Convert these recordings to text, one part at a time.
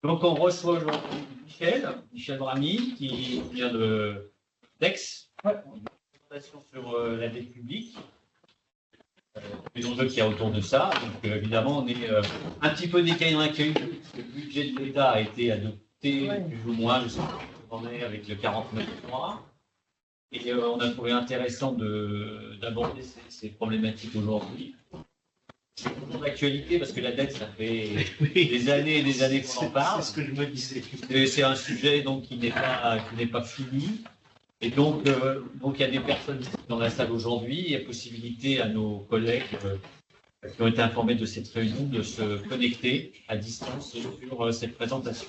Donc, on reçoit aujourd'hui Michel Bramy, qui vient d'Aix, une présentation sur la dette publique, les enjeux qu'il y a autour de ça. Donc, évidemment, on est un petit peu décalé dans l'accueil, parce que le budget de l'État a été adopté, plus ou moins, je sais pas où on en est avec le 49.3. Et on a trouvé intéressant d'aborder ces problématiques aujourd'hui. C'est toujours d'actualité parce que la dette, ça fait des années et des années qu'on en parle. C'est ce que je me disais. Et c'est un sujet donc, qui n'est pas fini. Et donc, il y a des personnes dans la salle aujourd'hui. Il y a possibilité à nos collègues qui ont été informés de cette réunion de se connecter à distance sur cette présentation.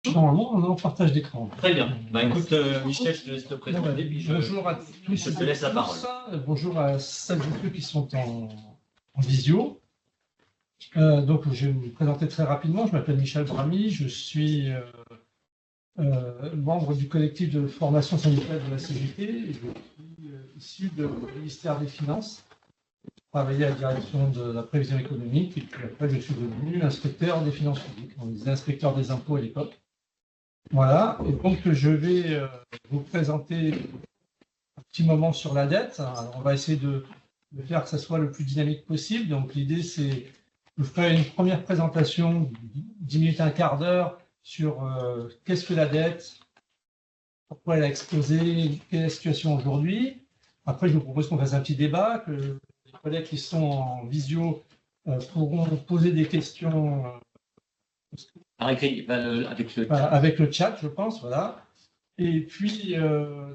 Normalement, on est en partage d'écran. Très bien. Bah, écoute, Michel, je te laisse te présenter. Bonjour à tous. Je te laisse la parole. Bonjour à celles et ceux qui sont en visio. Donc, je vais me présenter très rapidement. Je m'appelle Michel Bramy. Je suis membre du collectif de formation syndicale de la CGT. Et je suis issu du ministère des Finances. J'ai travaillé à la direction de la prévision économique. Et puis après, je suis devenu inspecteur des finances publiques. On disait inspecteur des impôts à l'époque. Voilà, et donc je vais vous présenter un petit moment sur la dette. Alors, on va essayer de faire que ça soit le plus dynamique possible. Donc l'idée, c'est je ferai une première présentation, 10 minutes, un quart d'heure, sur qu'est-ce que la dette, pourquoi elle a explosé, quelle est la situation aujourd'hui. Après, je vous propose qu'on fasse un petit débat, que les collègues qui sont en visio pourront poser des questions. Avec le chat, je pense, voilà. Et puis,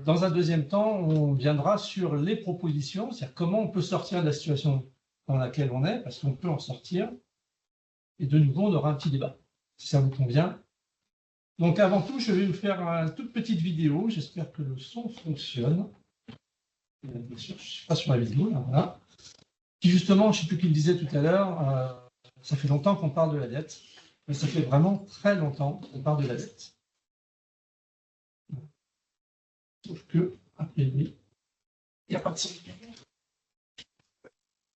dans un deuxième temps, on viendra sur les propositions, c'est-à-dire comment on peut sortir de la situation dans laquelle on est, parce qu'on peut en sortir. Et de nouveau, on aura un petit débat, si ça vous convient. Donc, avant tout, je vais vous faire une toute petite vidéo. J'espère que le son fonctionne. Bien sûr, je ne suis pas sur la vidéo, là, voilà. Qui, justement, je ne sais plus qui le disait tout à l'heure, ça fait longtemps qu'on parle de la dette. Mais ça fait vraiment très longtemps qu'on parle de la dette. Sauf que, après lui, il n'y a pas de son.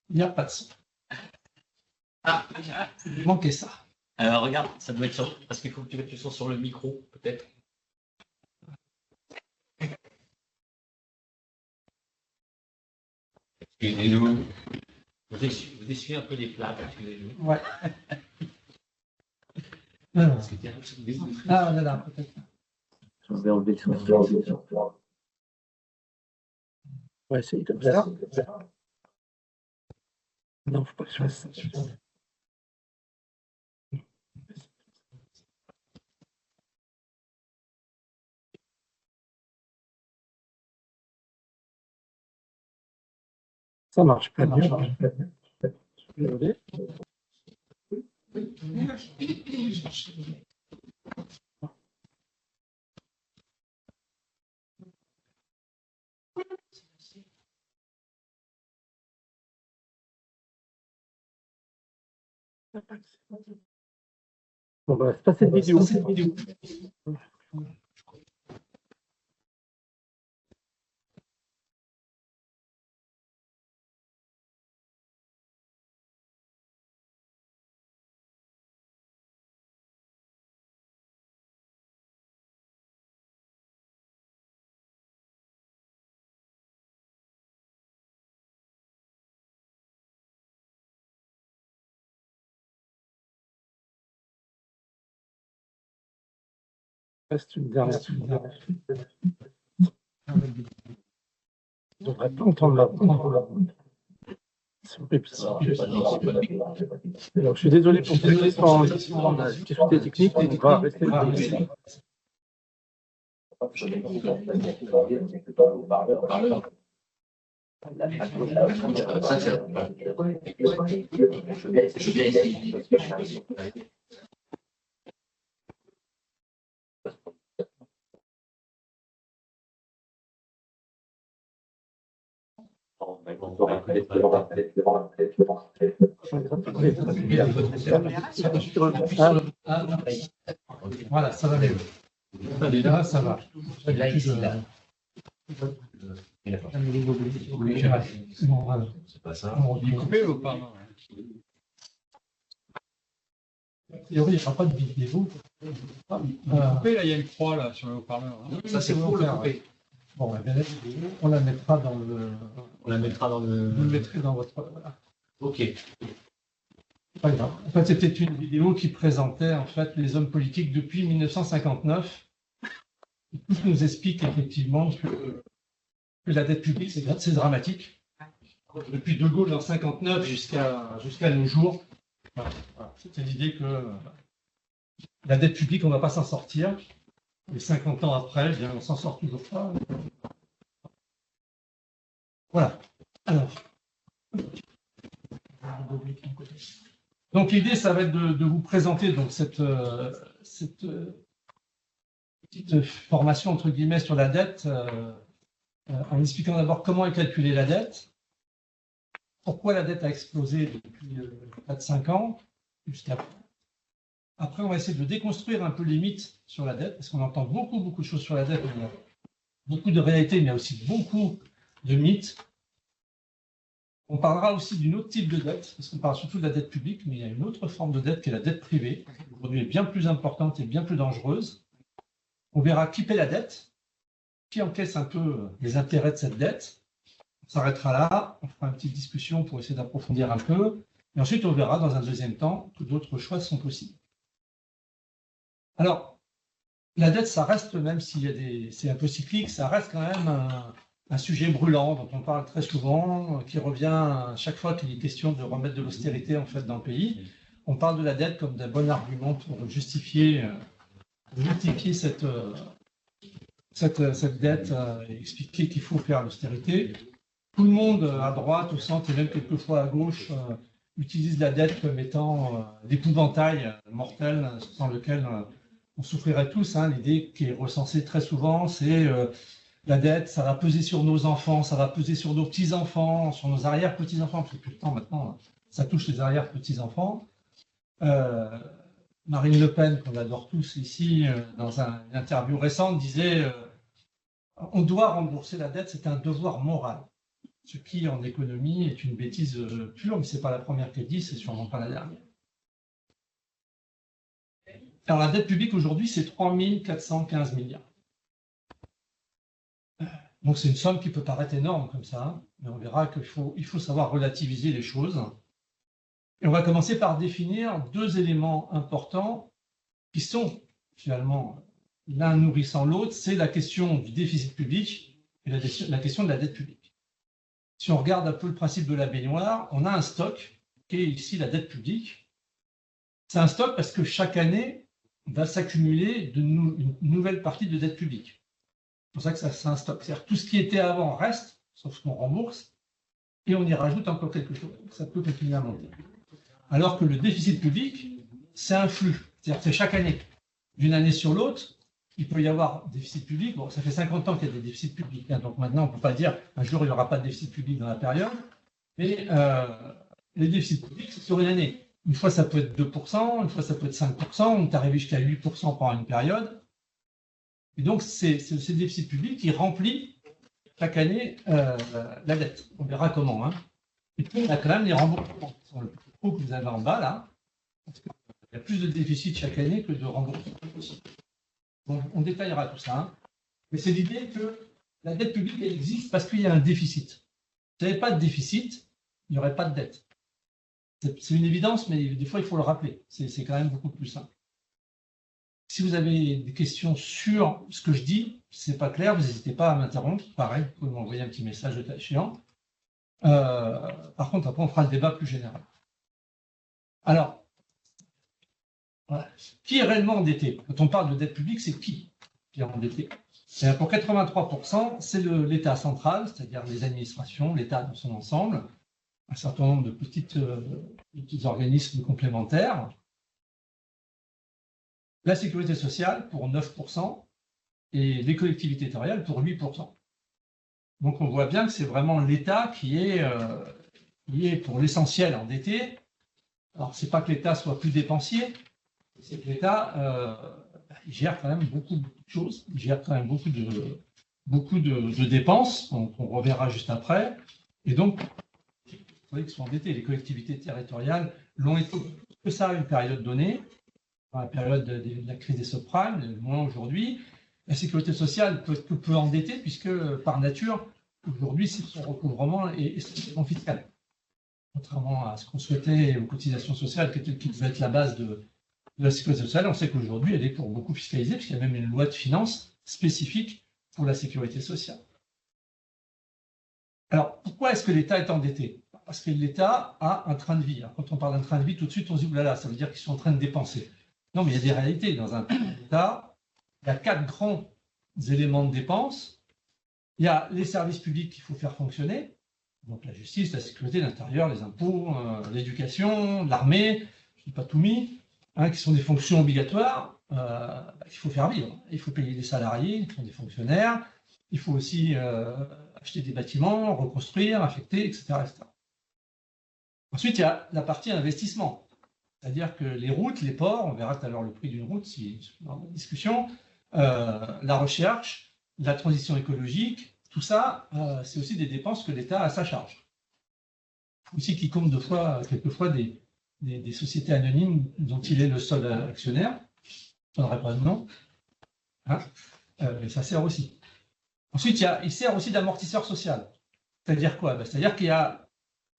Il n'y a pas de son. Ah, il manquait ça. Alors regarde, ça doit être sur... Parce qu'il faut que tu mettes le son sur le micro, peut-être. Excusez-nous. Vous essuyez un peu les plats, excusez-nous. Ouais. Ah, là, peut-être. Je vais enlever le son. Ouais, c'est comme ça. Non, faut pas que je fasse ça. Ça marche pas bien. Désolé. Bon, bah, c'est pas cette vidéo. Reste une dernière. Je ne devrais pas entendre la voix. Alors, je suis désolé pour la difficulté technique, on va rester. Voilà, ça va mieux. Là, ça va. Là, ici, là. Oui, bon, voilà. C'est pas ça. On dit coupé ou pas? A priori, il n'y aura pas de vidéo. Coupé, là, il y a une croix là, sur le haut-parleur. Hein. Ça, c'est pour le couper. Bon, la vidéo, on la mettra dans le. On la mettra dans le. Vous le mettrez dans votre. Voilà. Ok. Pas grave. En fait, c'était une vidéo qui présentait en fait les hommes politiques depuis 1959. Et tout nous explique effectivement que la dette publique, c'est dramatique. Depuis De Gaulle en 59 jusqu'à nos jours. Voilà. C'était l'idée que la dette publique, on ne va pas s'en sortir. Et 50 ans après, eh bien, on s'en sort toujours pas. Voilà. Alors. Donc l'idée, ça va être de vous présenter donc, cette petite formation entre guillemets sur la dette, en expliquant d'abord comment est calculée la dette, pourquoi la dette a explosé depuis 4-5 ans, jusqu'à. Après, on va essayer de déconstruire un peu les mythes sur la dette, parce qu'on entend beaucoup de choses sur la dette, il y a beaucoup de réalités, mais il y a aussi beaucoup de mythes. On parlera aussi d'une autre type de dette, parce qu'on parle surtout de la dette publique, mais il y a une autre forme de dette qui est la dette privée, qui aujourd'hui est bien plus importante et bien plus dangereuse. On verra qui paie la dette, qui encaisse un peu les intérêts de cette dette. On s'arrêtera là, on fera une petite discussion pour essayer d'approfondir un peu, et ensuite on verra dans un deuxième temps que d'autres choix sont possibles. Alors, la dette, ça reste, même s'il y a c'est un peu cyclique, ça reste quand même un sujet brûlant dont on parle très souvent, qui revient chaque fois qu'il est question de remettre de l'austérité en fait dans le pays. On parle de la dette comme d'un bon argument pour justifier cette dette et expliquer qu'il faut faire l'austérité. Tout le monde, à droite, au centre et même quelquefois à gauche, utilise la dette comme étant l'épouvantail mortel sans lequel on souffrirait tous. Hein. L'idée qui est recensée très souvent, c'est la dette, ça va peser sur nos enfants, ça va peser sur nos petits-enfants, sur nos arrière-petits-enfants, parce que tout le temps maintenant, ça touche les arrière-petits-enfants. Marine Le Pen, qu'on adore tous ici, dans une interview récente, disait on doit rembourser la dette, c'est un devoir moral. Ce qui, en économie, est une bêtise pure, mais ce n'est pas la première qu'elle dit, c'est sûrement pas la dernière. Alors, la dette publique aujourd'hui, c'est 3 415 milliards. Donc, c'est une somme qui peut paraître énorme comme ça, mais on verra qu'il faut savoir relativiser les choses. Et on va commencer par définir deux éléments importants qui sont finalement l'un nourrissant l'autre, c'est la question du déficit public et la question de la dette publique. Si on regarde un peu le principe de la baignoire, on a un stock qui est ici la dette publique. C'est un stock parce que chaque année va s'accumuler une nouvelle partie de dette publique. C'est pour ça que c'est un stock. C'est-à-dire tout ce qui était avant reste, sauf ce qu'on rembourse, et on y rajoute encore quelque chose. Ça peut continuer à monter. Alors que le déficit public, c'est un flux. C'est-à-dire que c'est chaque année. D'une année sur l'autre, il peut y avoir déficit public. Bon, ça fait 50 ans qu'il y a des déficits publics. Hein, donc maintenant, on ne peut pas dire un jour, il n'y aura pas de déficit public dans la période. Mais les déficits publics, c'est sur une année. Une fois, ça peut être 2%, une fois, ça peut être 5%, on est arrivé jusqu'à 8% pendant une période. Et donc, c'est ce déficit public qui remplit chaque année la dette. On verra comment. Hein. Et puis, on a quand même les remboursements. Ce sont le trou que vous avez en bas, là. Parce qu'il y a plus de déficit chaque année que de remboursements. Bon, on détaillera tout ça. Hein. Mais c'est l'idée que la dette publique, elle existe parce qu'il y a un déficit. Si il n'y avait pas de déficit, il n'y aurait pas de dette. C'est une évidence, mais des fois, il faut le rappeler. C'est quand même beaucoup plus simple. Si vous avez des questions sur ce que je dis, si ce n'est pas clair, vous n'hésitez pas à m'interrompre. Pareil, vous pouvez m'envoyer un petit message de cas échéant. Par contre, après, on fera le débat plus général. Alors, voilà. Qui est réellement endetté? Quand on parle de dette publique, c'est qui est endetté? Pour 83%, c'est l'État central, c'est-à-dire les administrations, l'État dans son ensemble, un certain nombre de petits organismes complémentaires. La sécurité sociale pour 9% et les collectivités territoriales pour 8%. Donc on voit bien que c'est vraiment l'État qui est pour l'essentiel endetté. Alors c'est pas que l'État soit plus dépensier, c'est que l'État il gère quand même beaucoup de choses, il gère quand même beaucoup de dépenses, qu'on reverra juste après. Et donc, vous voyez qu'ils sont endettés. Les collectivités territoriales l'ont été que ça à une période donnée. dans la période de la crise des subprimes, moins aujourd'hui. La sécurité sociale peut être que peu endettée, puisque par nature, aujourd'hui, son recouvrement est strictement fiscal. Contrairement à ce qu'on souhaitait aux cotisations sociales, qui devait être la base de la sécurité sociale, on sait qu'aujourd'hui, elle est pour beaucoup fiscalisée, puisqu'il y a même une loi de finances spécifique pour la sécurité sociale. Alors, pourquoi est-ce que l'État est endetté? Parce que l'État a un train de vie. Alors, quand on parle d'un train de vie, tout de suite, on se dit, oulala, ça veut dire qu'ils sont en train de dépenser. Non, mais il y a des réalités. Dans un État, il y a 4 grands éléments de dépenses. Il y a les services publics qu'il faut faire fonctionner, donc la justice, la sécurité, l'intérieur, les impôts, l'éducation, l'armée, je ne dis pas tout mis, qui sont des fonctions obligatoires qu'il faut faire vivre. Il faut payer les salariés, qui sont des fonctionnaires. Il faut aussi acheter des bâtiments, reconstruire, affecter, etc., etc. Ensuite, il y a la partie investissement. C'est-à-dire que les routes, les ports, on verra tout à l'heure le prix d'une route si dans la discussion, la recherche, la transition écologique, tout ça, c'est aussi des dépenses que l'État a à sa charge. Aussi qui compte quelquefois des sociétés anonymes dont il est le seul actionnaire. Je ne donnerai pas de nom. Ça sert aussi. Ensuite, il sert aussi d'amortisseur social. C'est-à-dire quoi? C'est-à-dire qu'il y a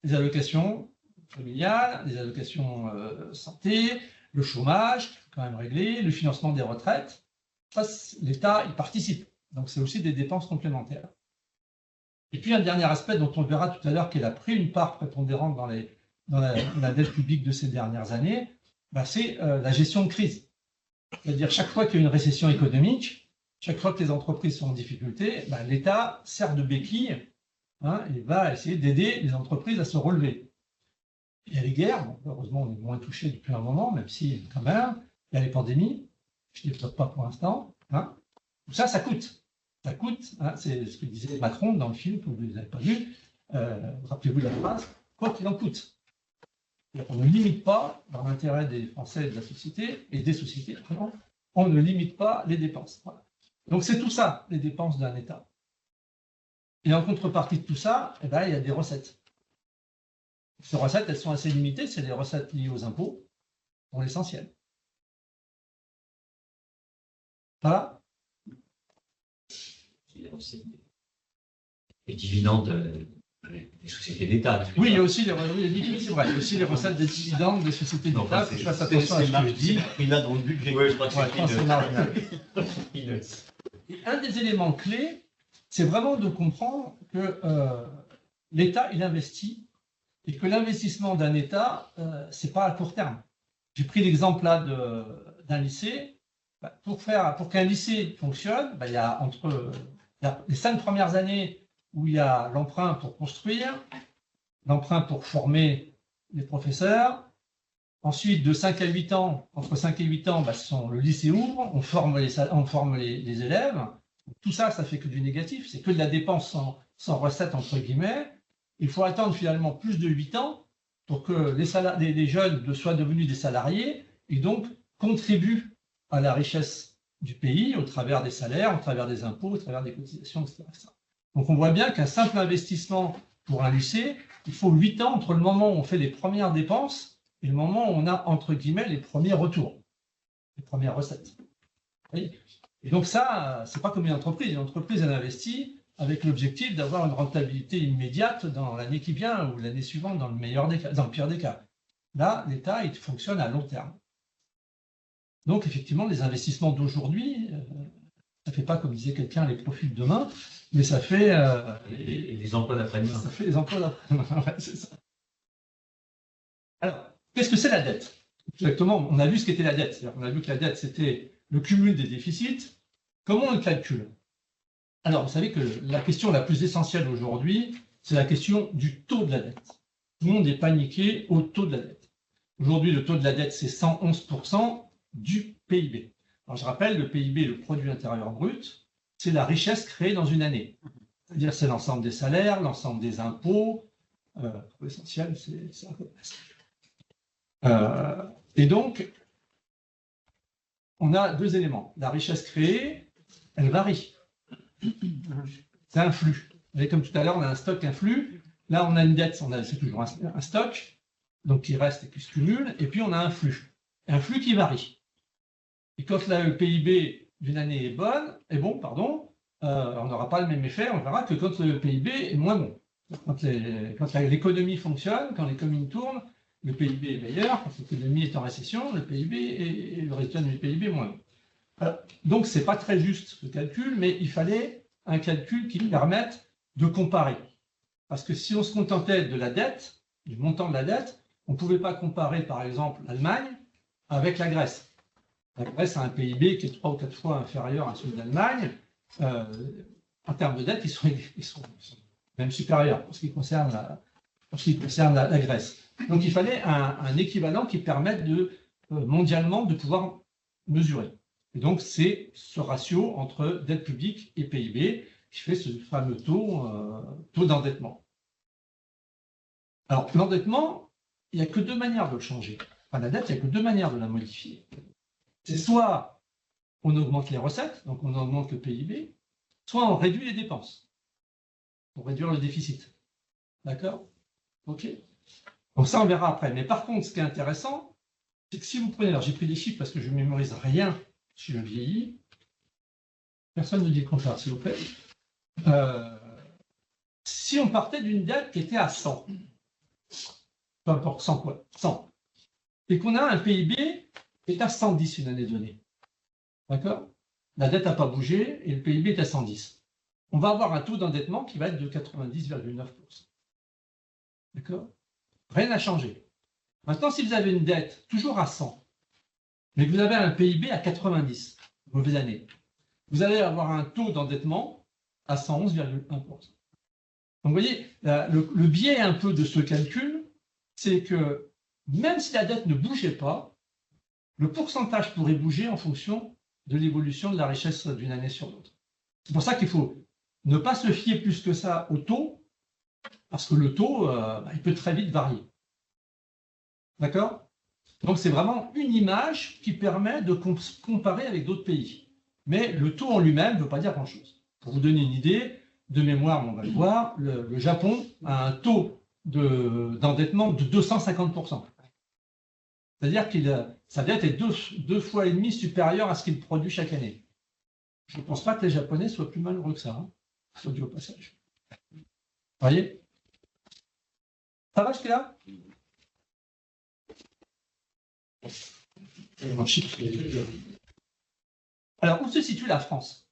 les allocations familiales, les allocations santé, le chômage, qu'il faut quand même régler, le financement des retraites. Ça, l'État, il participe. Donc, c'est aussi des dépenses complémentaires. Et puis, un dernier aspect dont on verra tout à l'heure, qu'il a pris une part prépondérante dans la dette publique de ces dernières années, c'est la gestion de crise. C'est-à-dire, chaque fois qu'il y a une récession économique, chaque fois que les entreprises sont en difficulté, l'État sert de béquille et va essayer d'aider les entreprises à se relever. Il y a les guerres, bon, heureusement on est moins touché depuis un moment, même si quand même, il y a les pandémies, je ne développe pas pour l'instant. Tout ça, ça coûte. Ça coûte, c'est ce que disait Macron dans le film, que vous ne l'avez pas vu. Rappelez-vous de la phrase, quoi qu'il en coûte. On ne limite pas, dans l'intérêt des Français et de la société, et des sociétés, on ne limite pas les dépenses. Voilà. Donc c'est tout ça, les dépenses d'un État. Et en contrepartie de tout ça, il y a des recettes. Ces recettes, elles sont assez limitées, c'est des recettes liées aux impôts, pour l'essentiel. Voilà. Les dividendes des sociétés d'État. Oui, il y a aussi les recettes des dividendes des sociétés d'État. Je fasse attention à ce que je dis. Il a dans le budget. Oui, je crois que c'est marginal. Et un des éléments clés, c'est vraiment de comprendre que l'État, il investit, et que l'investissement d'un État, ce n'est pas à court terme. J'ai pris l'exemple là d'un lycée. Pour qu'un lycée fonctionne, il y a les 5 premières années où il y a l'emprunt pour construire, l'emprunt pour former les professeurs. Ensuite, de 5 à 8 ans, entre 5 et 8 ans, le lycée ouvre, on forme les élèves. Tout ça, ça fait que du négatif, c'est que de la dépense sans recette, entre guillemets. Il faut attendre finalement plus de 8 ans pour que les jeunes soient devenus des salariés et donc contribuent à la richesse du pays au travers des salaires, au travers des impôts, au travers des cotisations, etc. Donc on voit bien qu'un simple investissement pour un lycée, il faut 8 ans entre le moment où on fait les premières dépenses et le moment où on a, entre guillemets, les premiers retours, les premières recettes. Et donc ça, c'est pas comme une entreprise. Une entreprise, elle investit avec l'objectif d'avoir une rentabilité immédiate dans l'année qui vient ou l'année suivante, dans le pire des cas. Là, l'État, il fonctionne à long terme. Donc, effectivement, les investissements d'aujourd'hui, ça ne fait pas, comme disait quelqu'un, les profits de demain, mais ça fait... les emplois d'après-demain. Ça fait les emplois d'après-demain, ouais, c'est ça. Alors, qu'est-ce que c'est la dette? Exactement, on a vu ce qu'était la dette. On a vu que la dette, c'était le cumul des déficits. Comment on le calcule? Alors, vous savez que la question la plus essentielle aujourd'hui, c'est la question du taux de la dette. Tout le monde est paniqué au taux de la dette. Aujourd'hui, le taux de la dette, c'est 111% du PIB. Alors, je rappelle, le PIB, le produit intérieur brut, c'est la richesse créée dans une année. C'est-à-dire, c'est l'ensemble des salaires, l'ensemble des impôts. Pour l'essentiel, c'est un peu et donc, on a 2 éléments. La richesse créée, elle varie. C'est un flux. Vous voyez, comme tout à l'heure, on a un stock, un flux. Là, on a une dette, c'est toujours un stock, donc qui reste et qui se cumule. Et puis, on a un flux qui varie. Et quand le PIB d'une année est bon, on n'aura pas le même effet, on verra que quand le PIB est moins bon. Quand l'économie fonctionne, quand l'économie tourne, le PIB est meilleur. Quand l'économie est en récession, le PIB et le résultat du PIB est moins bon. Donc, ce n'est pas très juste ce calcul, mais il fallait un calcul qui nous permette de comparer. Parce que si on se contentait de la dette, du montant de la dette, on ne pouvait pas comparer, par exemple, l'Allemagne avec la Grèce. La Grèce a un PIB qui est 3 ou 4 fois inférieur à celui d'Allemagne. En termes de dette, ils sont même supérieurs pour ce qui concerne la Grèce. Donc, il fallait un équivalent qui permette mondialement de pouvoir mesurer. Et donc, c'est ce ratio entre dette publique et PIB qui fait ce fameux taux d'endettement. Alors, l'endettement, il n'y a que deux manières de le changer. Enfin, la dette, il n'y a que deux manières de la modifier. C'est soit on augmente les recettes, donc on augmente le PIB, soit on réduit les dépenses pour réduire le déficit. D'accord? OK. Donc ça, on verra après. Mais par contre, ce qui est intéressant, c'est que si vous prenez... Alors, j'ai pris des chiffres parce que je ne mémorise rien si je vieillis. Personne ne dit le contraire, s'il vous plaît. Si on partait d'une dette qui était à 100, peu importe, 100 quoi, 100, et qu'on a un PIB qui est à 110 une année donnée, d'accord? La dette n'a pas bougé et le PIB est à 110. On va avoir un taux d'endettement qui va être de 90,9%. D'accord? Rien n'a changé. Maintenant, si vous avez une dette toujours à 100, mais que vous avez un PIB à 90, mauvaise année, vous allez avoir un taux d'endettement à 111,1%. Donc, vous voyez, le biais un peu de ce calcul, c'est que même si la dette ne bougeait pas, le pourcentage pourrait bouger en fonction de l'évolution de la richesse d'une année sur l'autre. C'est pour ça qu'il faut ne pas se fier plus que ça au taux, parce que le taux, il peut très vite varier. D'accord? Donc, c'est vraiment une image qui permet de comparer avec d'autres pays. Mais le taux en lui-même ne veut pas dire grand-chose. Pour vous donner une idée, de mémoire, on va le voir, le Japon a un taux d'endettement de 250%. C'est-à-dire que sa dette est deux fois et demi supérieure à ce qu'il produit chaque année. Je ne pense pas que les Japonais soient plus malheureux que ça, hein, soit dit au passage. Vous voyez? Ça va jusque-là? Alors, où se situe la France?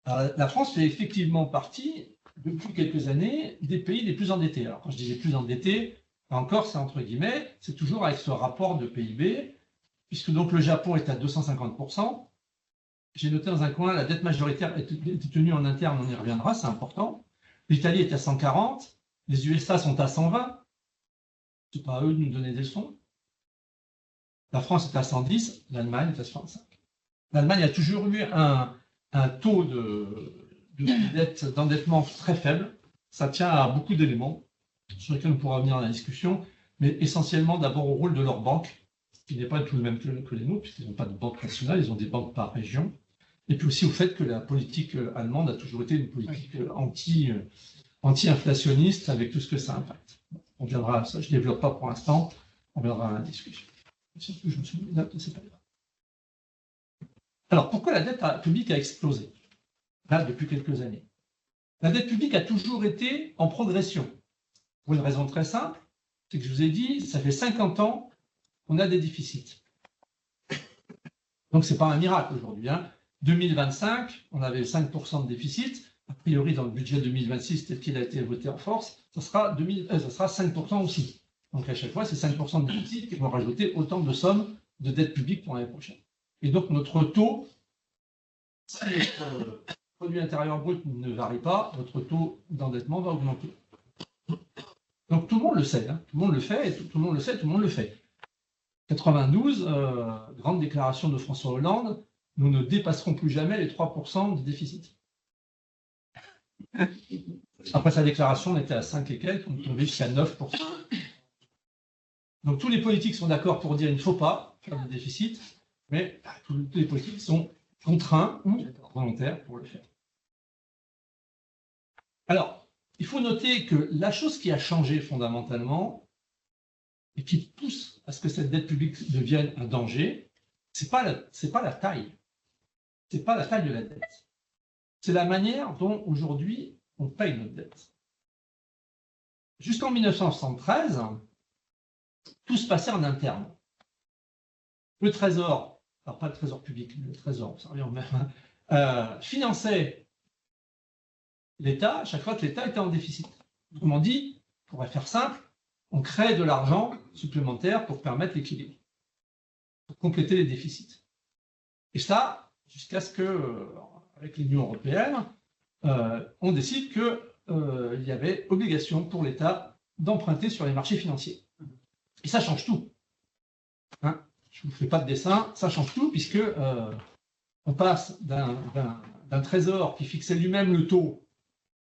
Alors, la France fait effectivement partie, depuis quelques années, des pays les plus endettés. Alors, quand je dis les plus endettés, encore, c'est entre guillemets, c'est toujours avec ce rapport de PIB, puisque donc le Japon est à 250%. J'ai noté dans un coin, la dette majoritaire est tenue en interne, on y reviendra, c'est important. L'Italie est à 140, les USA sont à 120. C'est pas à eux de nous donner des leçons. La France est à 110, l'Allemagne est à 65. L'Allemagne a toujours eu un taux d'endettement très faible. Ça tient à beaucoup d'éléments sur lesquels on pourra venir dans la discussion, mais essentiellement d'abord au rôle de leur banque, qui n'est pas tout le même que les nôtres, puisqu'ils n'ont pas de banque nationale, ils ont des banques par région, et puis aussi au fait que la politique allemande a toujours été une politique anti-inflationniste avec tout ce que ça impacte. On viendra à ça, je ne développe pas pour l'instant, on viendra à la discussion. Surtout, je me suis mis là, c'est pas grave. Alors, pourquoi la dette publique a explosé, là, depuis quelques années? La dette publique a toujours été en progression, pour une raison très simple, c'est que je vous ai dit, ça fait 50 ans qu'on a des déficits. Donc, ce n'est pas un miracle aujourd'hui. 2025, on avait 5% de déficit. A priori, dans le budget 2026, tel qu'il a été voté en force, ça sera 5% aussi. Donc, à chaque fois, c'est 5% de déficit qui vont rajouter autant de sommes de dette publique pour l'année prochaine. Et donc, notre taux, si le produit intérieur brut ne varie pas, notre taux d'endettement va augmenter. Donc, tout le monde le sait. Tout le monde le fait, et tout le monde le sait, tout le monde le fait. 92, grande déclaration de François Hollande, nous ne dépasserons plus jamais les 3% de déficit. Après sa déclaration, on était à 5 et quelques, on est tombé jusqu'à 9%. Donc tous les politiques sont d'accord pour dire qu'il ne faut pas faire de déficit, mais tous les politiques sont contraints ou volontaires pour le faire. Alors, il faut noter que la chose qui a changé fondamentalement et qui pousse à ce que cette dette publique devienne un danger, c'est pas la taille. C'est pas la taille de la dette. C'est la manière dont aujourd'hui on paye notre dette. Jusqu'en 1973, tout se passait en interne. Le Trésor, alors pas le Trésor public, le Trésor, ça revient même, finançait l'État à chaque fois que l'État était en déficit. Autrement dit, on pourrait faire simple, on crée de l'argent supplémentaire pour permettre l'équilibre, pour compléter les déficits. Et ça, jusqu'à ce que, avec l'Union européenne, on décide qu'il y avait obligation pour l'État d'emprunter sur les marchés financiers. Et ça change tout. Hein, je ne vous fais pas de dessin, ça change tout, puisque on passe d'un trésor qui fixait lui-même le taux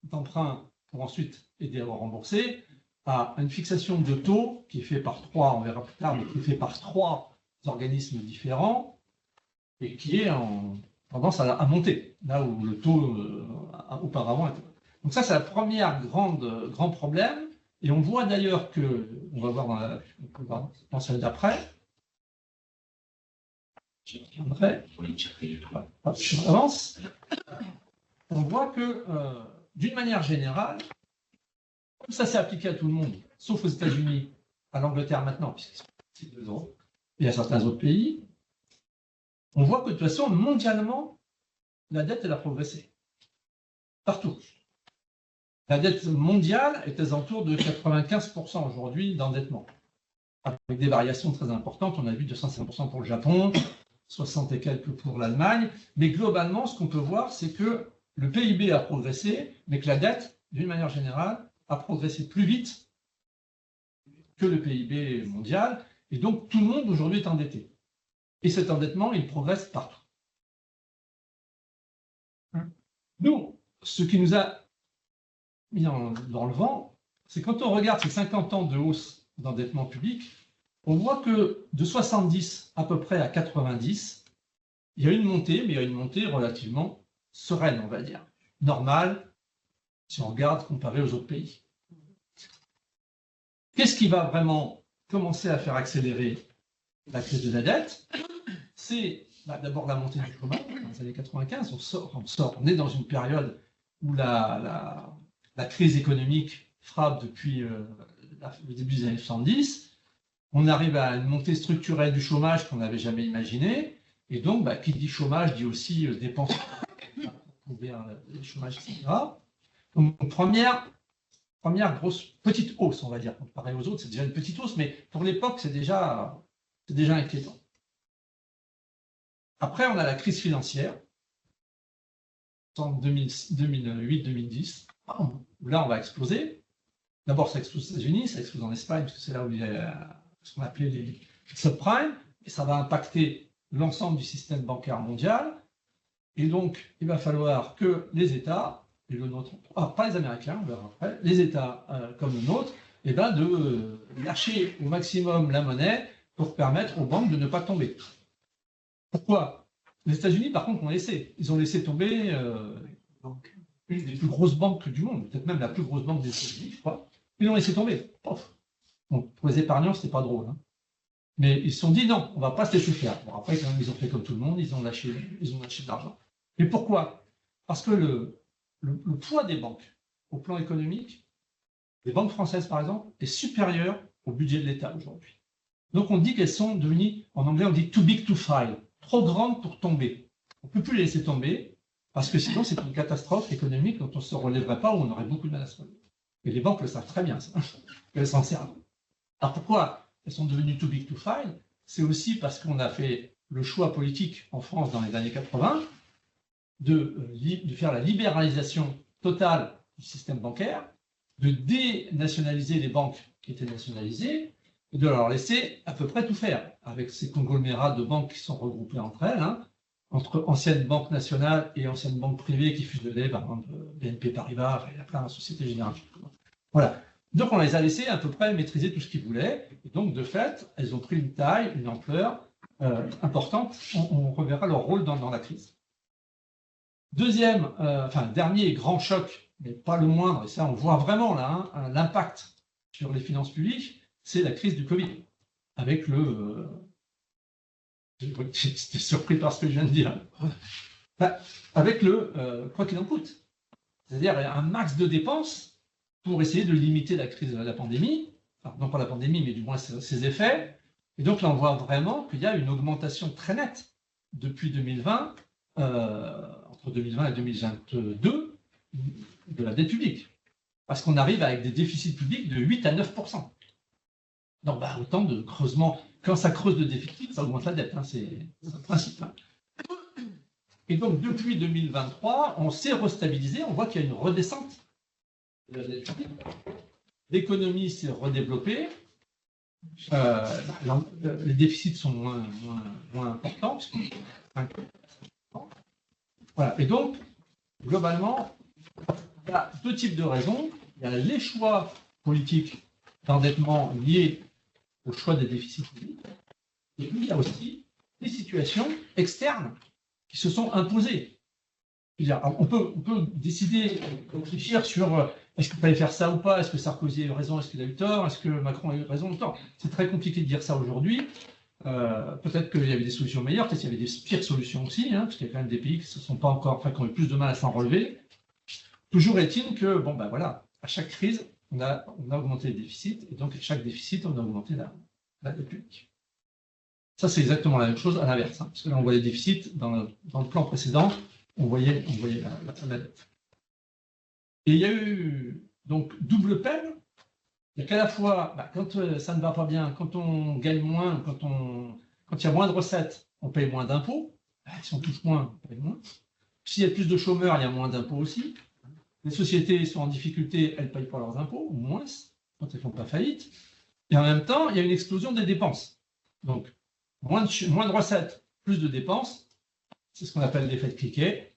d'emprunt pour ensuite aider à rembourser, à une fixation de taux qui est fait par trois, on verra plus tard, mais qui est fait par trois organismes différents et qui est en tendance à monter, là où le taux auparavant était. Donc ça, c'est le premier grand problème. Et on voit d'ailleurs que, on va voir dans celle d'après, j'avance, on voit que, d'une manière générale, comme ça s'est appliqué à tout le monde, sauf aux États-Unis, à l'Angleterre maintenant, puisque c'est 2 euros, et à certains autres pays, on voit que de toute façon, mondialement, la dette, elle a progressé. Partout. La dette mondiale est aux alentours de 95% aujourd'hui d'endettement, avec des variations très importantes. On a vu 250% pour le Japon, 60 et quelques pour l'Allemagne. Mais globalement, ce qu'on peut voir, c'est que le PIB a progressé, mais que la dette, d'une manière générale, a progressé plus vite que le PIB mondial. Et donc, tout le monde aujourd'hui est endetté. Et cet endettement, il progresse partout. Nous, ce qui nous a mis dans le vent, c'est quand on regarde ces 50 ans de hausse d'endettement public, on voit que de 70 à peu près à 90, il y a une montée, mais il y a une montée relativement sereine, on va dire, normale, si on regarde comparé aux autres pays. Qu'est-ce qui va vraiment commencer à faire accélérer la crise de la dette? C'est d'abord la montée du chômage. Dans les années 95, on est dans une période où la crise économique frappe depuis le début des années 70. On arrive à une montée structurelle du chômage qu'on n'avait jamais imaginée. Et donc, qui dit chômage dit aussi dépenses pour couvrir le chômage, etc. Donc, première grosse petite hausse, on va dire. Comparé aux autres, c'est déjà une petite hausse, mais pour l'époque, c'est déjà inquiétant. Après, on a la crise financière, en 2008-2010, où là, on va exploser. D'abord, ça explose aux États-Unis, ça explose en Espagne, parce que c'est là où il y a ce qu'on appelait les subprimes, et ça va impacter l'ensemble du système bancaire mondial. Et donc, il va falloir que les États, et le nôtre, pas les Américains, on verra après, les États comme le nôtre, de lâcher au maximum la monnaie pour permettre aux banques de ne pas tomber. Pourquoi? Les États-Unis, par contre, ont laissé. Ils ont laissé tomber une des plus grosses banques du monde, peut-être même la plus grosse banque des États-Unis, je crois. Ils l'ont laissé tomber. Bon, pour les épargnants, c'était pas drôle. Hein. Mais ils se sont dit non, on va pas se laisser faire. Bon, après, quand même, ils ont fait comme tout le monde, ils ont lâché de l'argent. Mais pourquoi? Parce que le poids des banques au plan économique, les banques françaises, par exemple, est supérieur au budget de l'État aujourd'hui. Donc, on dit qu'elles sont devenues, en anglais, on dit too big to fail, trop grandes pour tomber. On ne peut plus les laisser tomber, parce que sinon, c'est une catastrophe économique dont on ne se relèverait pas ou on aurait beaucoup de mal à se relever. Et les banques le savent très bien, ça, qu'elles s'en servent. Alors, pourquoi elles sont devenues too big to fail? C'est aussi parce qu'on a fait le choix politique en France dans les années 80 de faire la libéralisation totale du système bancaire, de dénationaliser les banques qui étaient nationalisées, et de leur laisser à peu près tout faire, avec ces conglomérats de banques qui sont regroupés entre elles, entre anciennes banques nationales et anciennes banques privées qui fusionnaient, par exemple BNP Paribas, il y a plein de Société Générale. Voilà. Donc on les a laissés à peu près maîtriser tout ce qu'ils voulaient, et donc de fait, elles ont pris une taille, une ampleur importante. On reverra leur rôle dans la crise. Dernier grand choc, mais pas le moindre, et ça on voit vraiment là, l'impact sur les finances publiques, c'est la crise du Covid, avec le J'étais surpris par ce que je viens de dire. Avec le quoi qu'il en coûte. C'est-à-dire un max de dépenses pour essayer de limiter la crise de la pandémie, enfin, non pas la pandémie, mais du moins ses effets. Et donc là, on voit vraiment qu'il y a une augmentation très nette depuis 2020, entre 2020 et 2022, de la dette publique. Parce qu'on arrive avec des déficits publics de 8 à 9%. Donc, autant de creusement. Quand ça creuse de déficit, ça augmente la dette. Hein, c'est le principe. Hein. Et donc, depuis 2023, on s'est restabilisé. On voit qu'il y a une redescente de la dette publique. L'économie s'est redéveloppée. Les déficits sont moins importants. Voilà. Et donc, globalement, il y a deux types de raisons. Il y a les choix politiques d'endettement liés au choix des déficits publics. Et puis, il y a aussi des situations externes qui se sont imposées. On peut décider, réfléchir sur est-ce qu'il fallait faire ça ou pas, est-ce que Sarkozy a eu raison, est-ce qu'il a eu tort, est-ce que Macron a eu raison ou tort. C'est très compliqué de dire ça aujourd'hui. Peut-être qu'il y avait des solutions meilleures, peut-être qu'il y avait des pires solutions aussi, hein, parce qu'il y a quand même des pays qui se sont pas encore, qui ont eu plus de mal à s'en relever. Toujours est-il que, voilà, à chaque crise, on a augmenté les déficits, et donc à chaque déficit, on a augmenté la dette publique. Ça, c'est exactement la même chose à l'inverse, hein, parce que là, on voit les déficits dans le plan précédent, on voyait la dette. Et il y a eu donc double peine. Il y a qu'à la fois, quand ça ne va pas bien, quand on gagne moins, quand il y a moins de recettes, on paye moins d'impôts. Si on touche moins, on paye moins. S'il y a plus de chômeurs, il y a moins d'impôts aussi. Les sociétés sont en difficulté, elles ne payent pas leurs impôts, ou moins, quand elles ne font pas faillite. Et en même temps, il y a une explosion des dépenses. Donc, moins de recettes, plus de dépenses, c'est ce qu'on appelle l'effet de cliquet,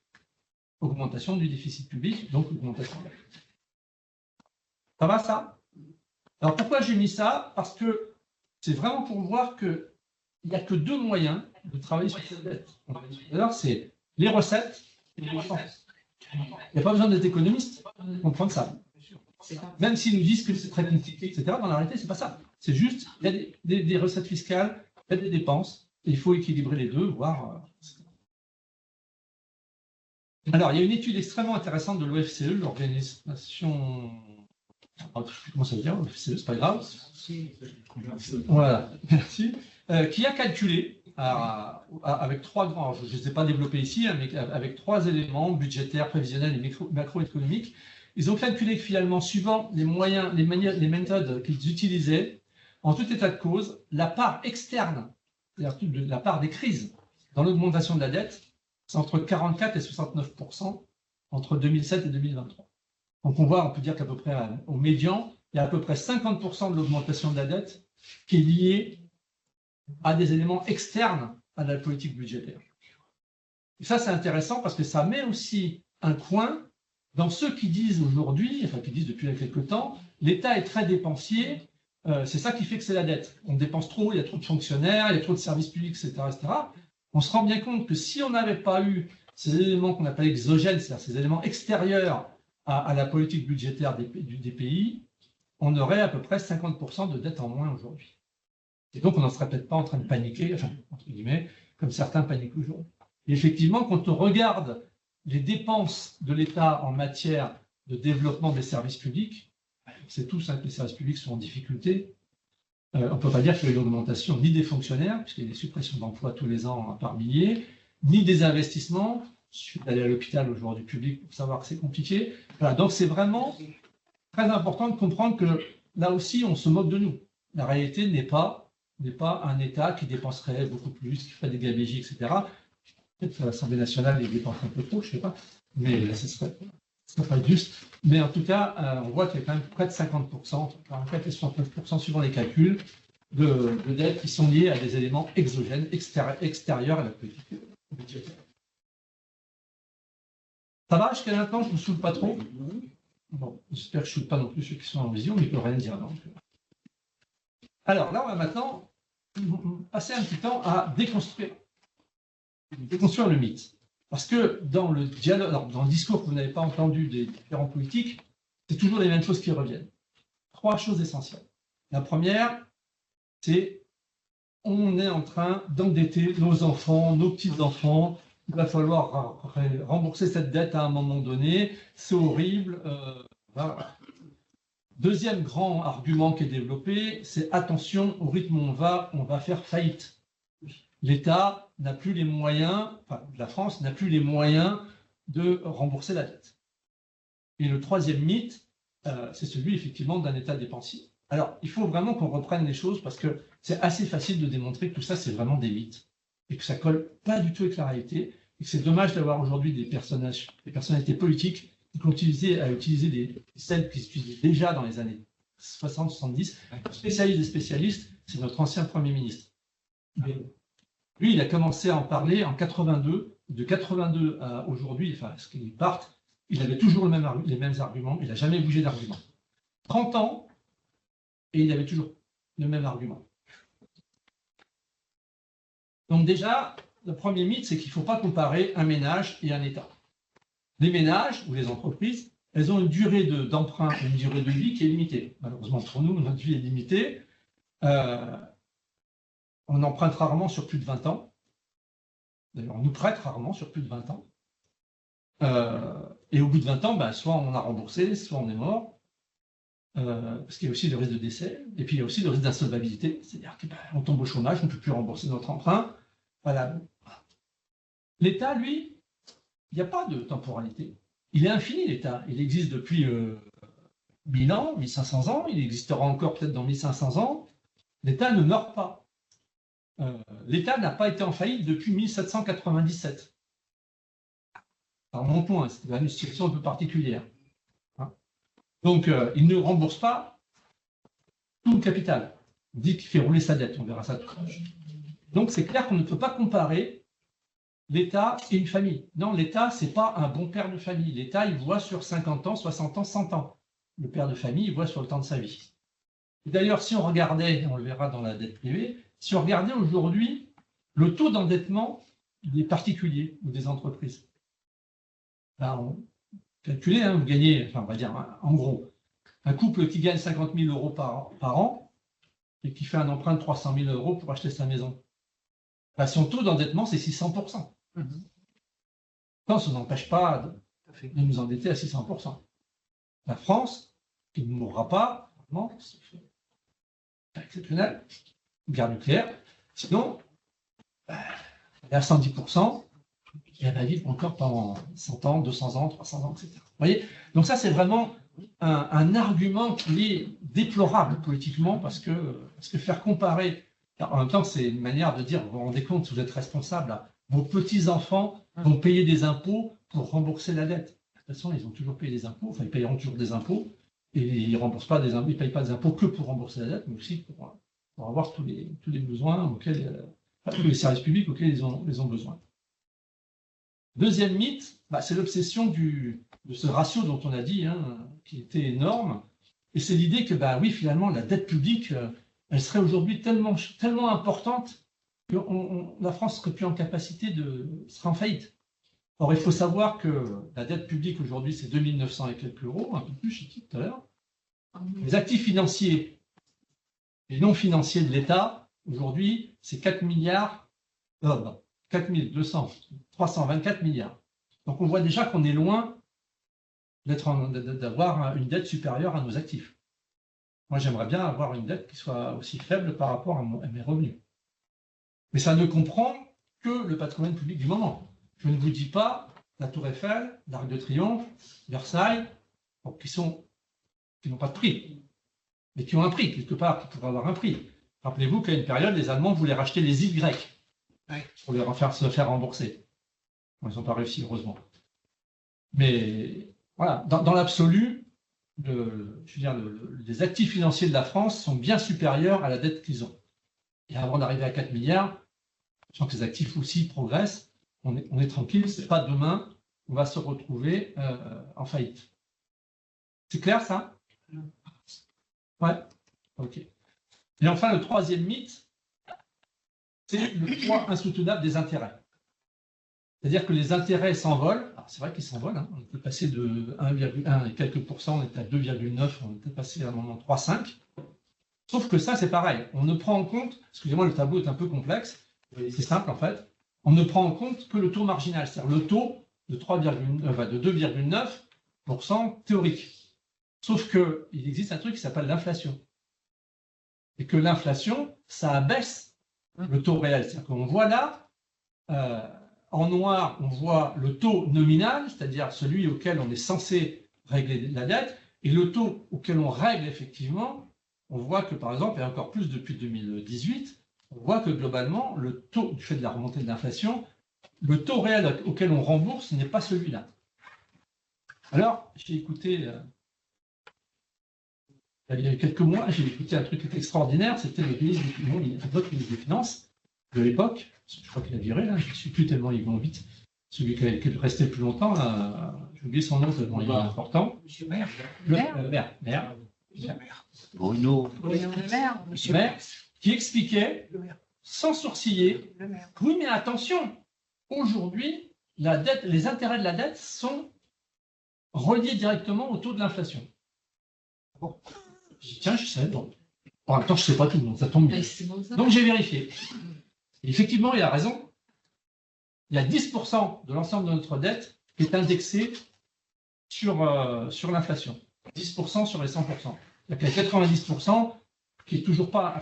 augmentation du déficit public, donc augmentation de la dette. Ça va, ça? Alors, pourquoi j'ai mis ça? Parce que c'est vraiment pour voir qu'il n'y a que deux moyens de travailler sur cette dette. D'ailleurs, c'est les recettes et les dépenses. Il n'y a pas besoin d'être économiste pour comprendre ça. Même s'ils nous disent que c'est très compliqué, etc., dans la réalité, ce n'est pas ça. C'est juste, il y a des recettes fiscales, il y a des dépenses, et il faut équilibrer les deux, voire... Alors, il y a une étude extrêmement intéressante de l'OFCE, l'organisation... Je ne sais pas comment ça veut dire, l'OFCE, c'est pas grave. Voilà, merci. Qui a calculé, avec trois grands, je ne les ai pas développés ici, hein, mais avec trois éléments, budgétaires, prévisionnels et macroéconomiques, ils ont calculé que finalement, suivant les moyens, les méthodes qu'ils utilisaient, en tout état de cause, la part externe, c'est-à-dire la part des crises dans l'augmentation de la dette, c'est entre 44 et 69% entre 2007 et 2023. Donc on peut dire qu'à peu près au médian, il y a à peu près 50% de l'augmentation de la dette qui est liée à des éléments externes à la politique budgétaire. Et ça, c'est intéressant parce que ça met aussi un coin dans ceux qui disent aujourd'hui, enfin qui disent depuis quelque temps, l'État est très dépensier, c'est ça qui fait que c'est la dette. On dépense trop, il y a trop de fonctionnaires, il y a trop de services publics, etc., etc. On se rend bien compte que si on n'avait pas eu ces éléments qu'on appelle exogènes, c'est-à-dire ces éléments extérieurs à la politique budgétaire des pays, on aurait à peu près 50% de dette en moins aujourd'hui. Et donc, on n'en serait peut-être pas en train de paniquer, enfin, entre guillemets, comme certains paniquent aujourd'hui. Et effectivement, quand on regarde les dépenses de l'État en matière de développement des services publics, on sait tous que les services publics sont en difficulté. On ne peut pas dire qu'il y a une augmentation ni des fonctionnaires, puisqu'il y a des suppressions d'emplois tous les ans par milliers, ni des investissements. Je suis allé à l'hôpital aujourd'hui public pour savoir que c'est compliqué. Voilà, donc c'est vraiment très important de comprendre que là aussi, on se moque de nous. La réalité n'est pas un État qui dépenserait beaucoup plus, qui ferait des gabegies, etc. Peut-être que l'Assemblée nationale les dépense un peu trop, je ne sais pas, mais ce serait pas juste. Mais en tout cas, on voit qu'il y a quand même près de 50%, entre 44 et 69% suivant les calculs, de dettes qui sont liées à des éléments exogènes, extérieurs à la politique budgétaire. Ça va jusqu'à maintenant, je ne vous saoule pas trop? Bon, j'espère que je ne saoule pas non plus ceux qui sont en vision, mais ils ne peuvent rien dire. Donc. Alors là, on va maintenant passer un petit temps à déconstruire le mythe. Parce que dans le dialogue, alors dans le discours que vous n'avez pas entendu des différents politiques, c'est toujours les mêmes choses qui reviennent. Trois choses essentielles. La première, c'est on est en train d'endetter nos enfants, nos petits-enfants. Il va falloir rembourser cette dette à un moment donné. C'est horrible. Voilà. Deuxième grand argument qui est développé, c'est attention, au rythme où on va faire faillite. L'État n'a plus les moyens, enfin la France n'a plus les moyens de rembourser la dette. Et le troisième mythe, c'est celui effectivement d'un État dépensier. Alors, il faut vraiment qu'on reprenne les choses parce que c'est assez facile de démontrer que tout ça, c'est vraiment des mythes et que ça colle pas du tout avec la réalité et que c'est dommage d'avoir aujourd'hui des personnalités politiques qui continuent à utiliser celles qui s'utilisaient déjà dans les années 60-70. Spécialiste des spécialistes, c'est notre ancien Premier ministre. Mais lui, il a commencé à en parler en 82. De 82 à aujourd'hui, enfin, à ce qu'il parte, il avait toujours les mêmes arguments. Il n'a jamais bougé d'argument. 30 ans, et il avait toujours le même argument. Donc déjà, le premier mythe, c'est qu'il ne faut pas comparer un ménage et un État. Les ménages ou les entreprises, elles ont une durée d'emprunt et une durée de vie qui est limitée. Malheureusement, pour nous, notre vie est limitée. On emprunte rarement sur plus de 20 ans. D'ailleurs, on nous prête rarement sur plus de 20 ans. Et au bout de 20 ans, soit on a remboursé, soit on est mort. Parce qu'il y a aussi le risque de décès, et puis il y a aussi le risque d'insolvabilité, c'est-à-dire qu'on tombe au chômage, on ne peut plus rembourser notre emprunt. Voilà. L'État, lui, il n'y a pas de temporalité. Il est infini, l'État. Il existe depuis 1000 ans, 1500 ans, il existera encore peut-être dans 1500 ans. L'État ne meurt pas. L'État n'a pas été en faillite depuis 1797. Par mon point, c'est une situation un peu particulière. Donc, il ne rembourse pas tout le capital. On dit qu'il fait rouler sa dette, on verra ça tout à l'heure. Donc, c'est clair qu'on ne peut pas comparer l'État et une famille. Non, l'État, ce n'est pas un bon père de famille. L'État, il voit sur 50 ans, 60 ans, 100 ans. Le père de famille, il voit sur le temps de sa vie. D'ailleurs, si on regardait, on le verra dans la dette privée, si on regardait aujourd'hui le taux d'endettement des particuliers ou des entreprises, calculez, vous gagnez, enfin on va dire, en gros, un couple qui gagne 50 000 euros par an et qui fait un emprunt de 300 000 euros pour acheter sa maison. Son taux d'endettement, c'est 600%. Non, ça n'empêche pas de nous endetter à 600%. La France, qui ne mourra pas, c'est exceptionnel, guerre nucléaire, sinon, elle est à 110%. Et elle va vivre encore pendant 100 ans, 200 ans, 300 ans, etc. Vous voyez? Donc ça, c'est vraiment un argument qui est déplorable politiquement parce que faire comparer, en même temps, c'est une manière de dire, vous vous rendez compte, vous êtes responsable, vos petits-enfants vont payer des impôts pour rembourser la dette. De toute façon, ils ont toujours payé des impôts, enfin, ils payeront toujours des impôts, et ils ne remboursent pas des impôts, ils ne payent pas des impôts que pour rembourser la dette, mais aussi pour avoir tous les besoins auxquels, tous les services publics auxquels ils ont besoin. Deuxième mythe, c'est l'obsession de ce ratio dont on a dit, qui était énorme. Et c'est l'idée que, oui, finalement, la dette publique, elle serait aujourd'hui tellement importante que la France serait plus en capacité serait en faillite. Or, il faut savoir que la dette publique aujourd'hui, c'est 2 900 et quelques euros, un peu plus, je dis tout à l'heure. Les actifs financiers et non financiers de l'État, aujourd'hui, c'est 324 milliards. Donc on voit déjà qu'on est loin d'avoir une dette supérieure à nos actifs. Moi, j'aimerais bien avoir une dette qui soit aussi faible par rapport à mes revenus. Mais ça ne comprend que le patrimoine public du moment. Je ne vous dis pas la Tour Eiffel, l'Arc de Triomphe, Versailles, qui n'ont pas de prix, mais qui ont un prix, quelque part, qui pourraient avoir un prix. Rappelez-vous qu'à une période, les Allemands voulaient racheter les îles grecques pour se faire rembourser. Bon, ils n'ont pas réussi, heureusement. Mais voilà, dans l'absolu, les actifs financiers de la France sont bien supérieurs à la dette qu'ils ont. Et avant d'arriver à 4 milliards, sachant que les actifs aussi progressent, on est tranquille, c'est pas demain, on va se retrouver en faillite. C'est clair, ça? Ouais. Ok. Et enfin, le troisième mythe, c'est le poids insoutenable des intérêts. C'est-à-dire que les intérêts s'envolent. Alors, c'est vrai qu'ils s'envolent. On était passé de 1,1 et quelques pourcents, on était à 2,9, on était passé à un moment 3,5. Sauf que ça, c'est pareil. On ne prend en compte, excusez-moi, le tableau est un peu complexe, c'est simple en fait, on ne prend en compte que le taux marginal, c'est-à-dire le taux de 2,9% théorique. Sauf qu'il existe un truc qui s'appelle l'inflation. Et que l'inflation, ça abaisse le taux réel. C'est-à-dire qu'on voit là, en noir, on voit le taux nominal, c'est-à-dire celui auquel on est censé régler la dette, et le taux auquel on règle effectivement, on voit que par exemple, et encore plus depuis 2018, on voit que globalement, le taux, du fait de la remontée de l'inflation, le taux réel auquel on rembourse n'est pas celui-là. Alors, j'ai écouté, il y a quelques mois, j'ai écouté un truc extraordinaire, c'était le votre ministre des Finances de l'époque, je crois qu'il a viré, là, je ne suis plus tellement, ils vont vite, celui qui est resté le plus longtemps, j'ai oublié son nom tellement il est important. Monsieur Maire. Maire. Bruno Le Maire. Monsieur Maire, qui expliquait, sans sourciller, oui, mais attention, aujourd'hui, la dette, les intérêts de la dette sont reliés directement au taux de l'inflation. Bon. J'ai dit, tiens, je sais, donc. En même temps, je ne sais pas tout, donc ça tombe bien. Donc j'ai vérifié. Et effectivement, il a raison. Il y a 10% de l'ensemble de notre dette qui est indexée sur l'inflation. 10% sur les 100%. Il y a 90% qui est toujours pas,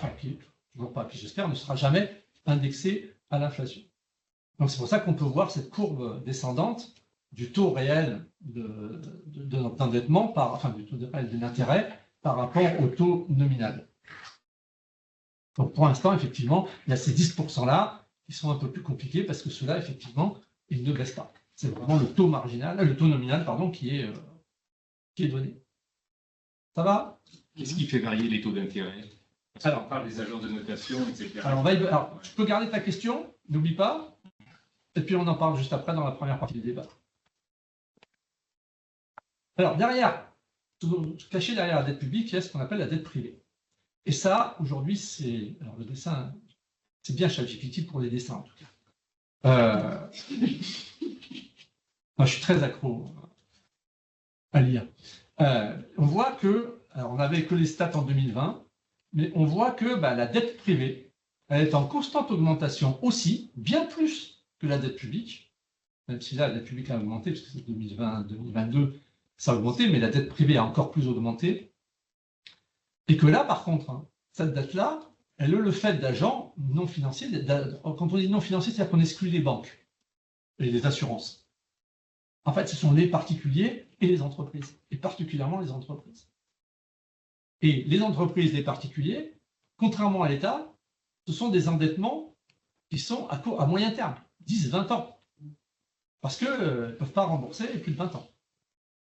qui j'espère ne sera jamais indexé à l'inflation. Donc c'est pour ça qu'on peut voir cette courbe descendante du taux réel d'endettement, du taux réel de l'intérêt par rapport au taux nominal. Donc pour l'instant, effectivement, il y a ces 10%-là qui sont un peu plus compliqués parce que ceux-là, effectivement, ils ne baissent pas. C'est vraiment le taux nominal, qui est donné. Ça va? Qu'est-ce qui fait varier les taux d'intérêt? Alors, on parle des agences de notation, etc. Alors, je peux garder ta question, n'oublie pas, et puis on en parle juste après dans la première partie du débat. Alors, caché derrière la dette publique, il y a ce qu'on appelle la dette privée. Et ça, aujourd'hui, alors le dessin, c'est bien ChatGPT pour les dessins, en tout cas. Moi, je suis très accro à lire. On voit que, alors on n'avait que les stats en 2020, mais on voit que la dette privée, elle est en constante augmentation aussi, bien plus que la dette publique, même si là, la dette publique a augmenté, parce que c'est 2020-2022, ça a augmenté, mais la dette privée a encore plus augmenté. Et que là, par contre, cette dette-là, elle est le fait d'agents non financiers. Quand on dit non financiers, c'est-à-dire qu'on exclut les banques et les assurances. En fait, ce sont les particuliers et les entreprises, et particulièrement les entreprises. Et les entreprises, les particuliers, contrairement à l'État, ce sont des endettements qui sont à moyen terme, 10, 20 ans, parce qu'ils ne peuvent pas rembourser plus de 20 ans.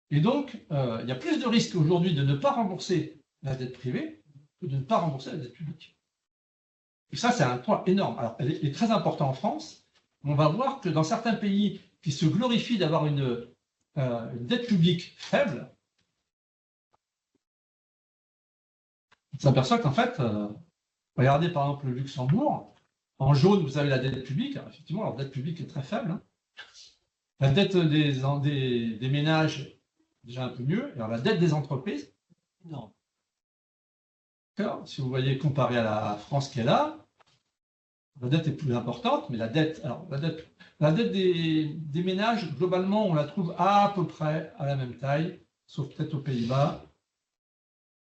Et donc, il y a plus de risques aujourd'hui de ne pas rembourser la dette privée que de ne pas rembourser la dette publique. Et ça, c'est un point énorme. Alors, elle est très important en France. On va voir que dans certains pays qui se glorifient d'avoir une dette publique faible, on s'aperçoit qu'en fait, regardez par exemple le Luxembourg, en jaune, vous avez la dette publique. Alors, effectivement, leur dette publique est très faible. La dette des ménages, déjà un peu mieux. Alors, la dette des entreprises, non. Si vous voyez, comparé à la France qui est là, la dette est plus importante, mais la dette des ménages, globalement, on la trouve à peu près à la même taille, sauf peut-être aux Pays-Bas.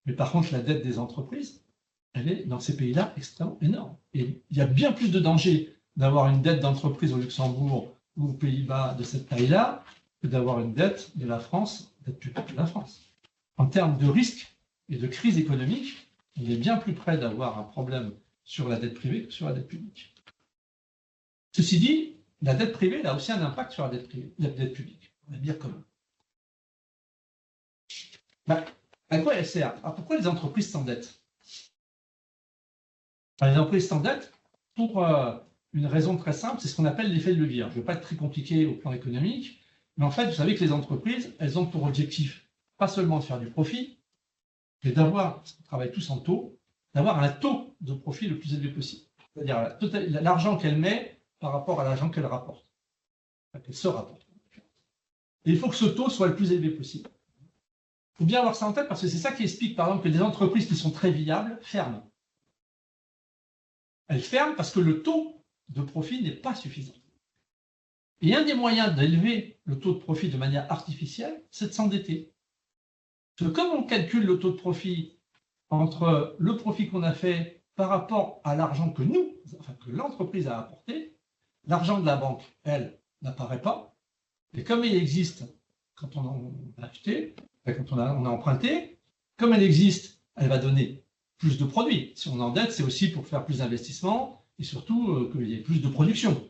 Mais par contre, la dette des entreprises, elle est, dans ces pays-là, extrêmement énorme. Et il y a bien plus de danger d'avoir une dette d'entreprise au Luxembourg ou aux Pays-Bas de cette taille-là que d'avoir une dette de la France, dette publique de la France. En termes de risque et de crise économique, on est bien plus près d'avoir un problème sur la dette privée que sur la dette publique. Ceci dit, la dette privée a aussi un impact sur la dette publique. On va dire comment. À quoi elle sert? Pourquoi les entreprises s'endettent? Les entreprises s'endettent pour une raison très simple, c'est ce qu'on appelle l'effet de levier. Je ne veux pas être très compliqué au plan économique, mais en fait, vous savez que les entreprises, elles ont pour objectif pas seulement de faire du profit, mais d'avoir, parce qu'on travaille tous en taux, d'avoir un taux de profit le plus élevé possible. C'est-à-dire l'argent qu'elle met par rapport à l'argent qu'elle rapporte. Qu'elle se rapporte. Et il faut que ce taux soit le plus élevé possible. Il faut bien avoir ça en tête parce que c'est ça qui explique, par exemple, que des entreprises qui sont très viables ferment. Elle ferme parce que le taux de profit n'est pas suffisant. Et un des moyens d'élever le taux de profit de manière artificielle, c'est de s'endetter. Parce que comme on calcule le taux de profit entre le profit qu'on a fait par rapport à l'argent que que l'entreprise a apporté, l'argent de la banque, elle, n'apparaît pas. Et comme il existe quand on a acheté, quand on a emprunté, comme elle existe, elle va donner plus de produits. Si on endette, c'est aussi pour faire plus d'investissements et surtout qu'il y ait plus de production.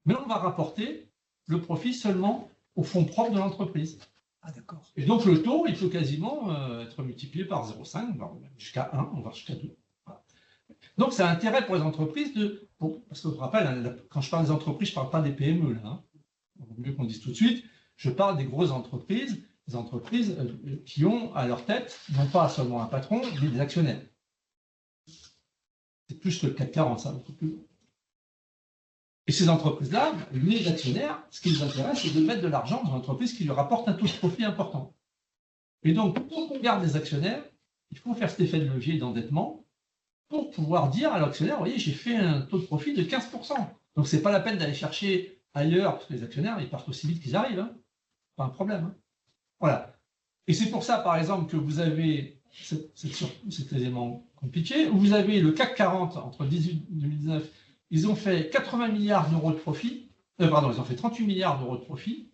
Mais on va rapporter le profit seulement au fonds propre de l'entreprise. Ah, d'accord. Et donc le taux, il peut quasiment être multiplié par 0,5, jusqu'à 1, on va jusqu'à 2. Voilà. Donc c'est un intérêt pour les entreprises parce que je vous rappelle, quand je parle des entreprises, je ne parle pas des PME là. Hein. Il vaut mieux qu'on dise tout de suite, je parle des grosses entreprises, des entreprises qui ont à leur tête, non pas seulement un patron, mais des actionnaires. C'est plus que le CAC 40, ça, beaucoup plus. Et ces entreprises-là, les actionnaires, ce qui les intéresse, c'est de mettre de l'argent dans une entreprise qui leur apporte un taux de profit important. Et donc, pour qu'on garde des actionnaires, il faut faire cet effet de levier d'endettement pour pouvoir dire à l'actionnaire, vous voyez, j'ai fait un taux de profit de 15%. Donc, ce n'est pas la peine d'aller chercher ailleurs, parce que les actionnaires, ils partent aussi vite qu'ils arrivent. Hein. Pas un problème. Hein. Voilà. Et c'est pour ça, par exemple, que vous avez cet élément compliqué, où vous avez le CAC 40 entre 2018 et 2019. Ils ont fait 80 milliards d'euros de profit. Pardon, ils ont fait 38 milliards d'euros de profit.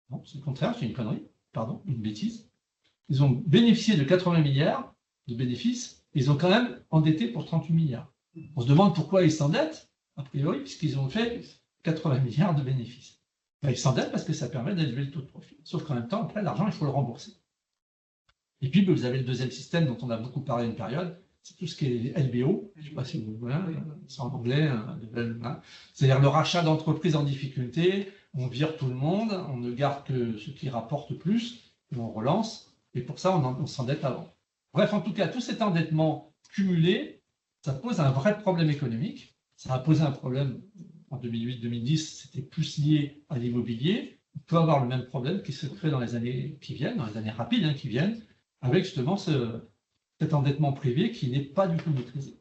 Non, c'est le contraire, c'est une connerie. Pardon, une bêtise. Ils ont bénéficié de 80 milliards de bénéfices. Ils ont quand même endetté pour 38 milliards. On se demande pourquoi ils s'endettent, a priori, puisqu'ils ont fait 80 milliards de bénéfices. Enfin, ils s'endettent parce que ça permet d'élever le taux de profit. Sauf qu'en même temps, après, l'argent, il faut le rembourser. Et puis, vous avez le deuxième système dont on a beaucoup parlé une période, c'est tout ce qui est LBO, je ne sais pas si vous voyez, c'est en anglais, c'est-à-dire le rachat d'entreprises en difficulté, on vire tout le monde, on ne garde que ce qui rapporte plus, et on relance, et pour ça, on s'endette avant. Bref, en tout cas, tout cet endettement cumulé, ça pose un vrai problème économique. Ça a posé un problème en 2008-2010, c'était plus lié à l'immobilier. On peut avoir le même problème qui se crée dans les années qui viennent, dans les années rapides qui viennent, avec justement cet endettement privé qui n'est pas du tout maîtrisé.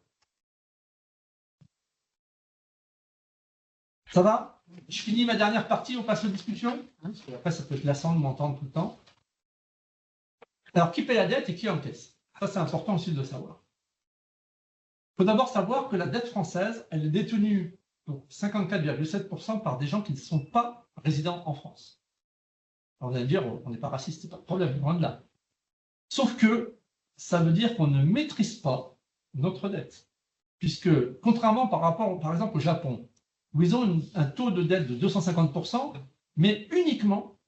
Ça va? Je finis ma dernière partie, on passe aux discussions. Parce que après, ça peut être lassant de m'entendre tout le temps. Alors, qui paie la dette et qui encaisse? Ça, c'est important aussi de le savoir. Il faut d'abord savoir que la dette française, elle est détenue pour 54,7% par des gens qui ne sont pas résidents en France. Alors, vous allez me dire, on n'est pas raciste, c'est pas de problème, loin de là. Sauf que ça veut dire qu'on ne maîtrise pas notre dette. Puisque, contrairement par exemple, au Japon, où ils ont un taux de dette de 250%, mais uniquement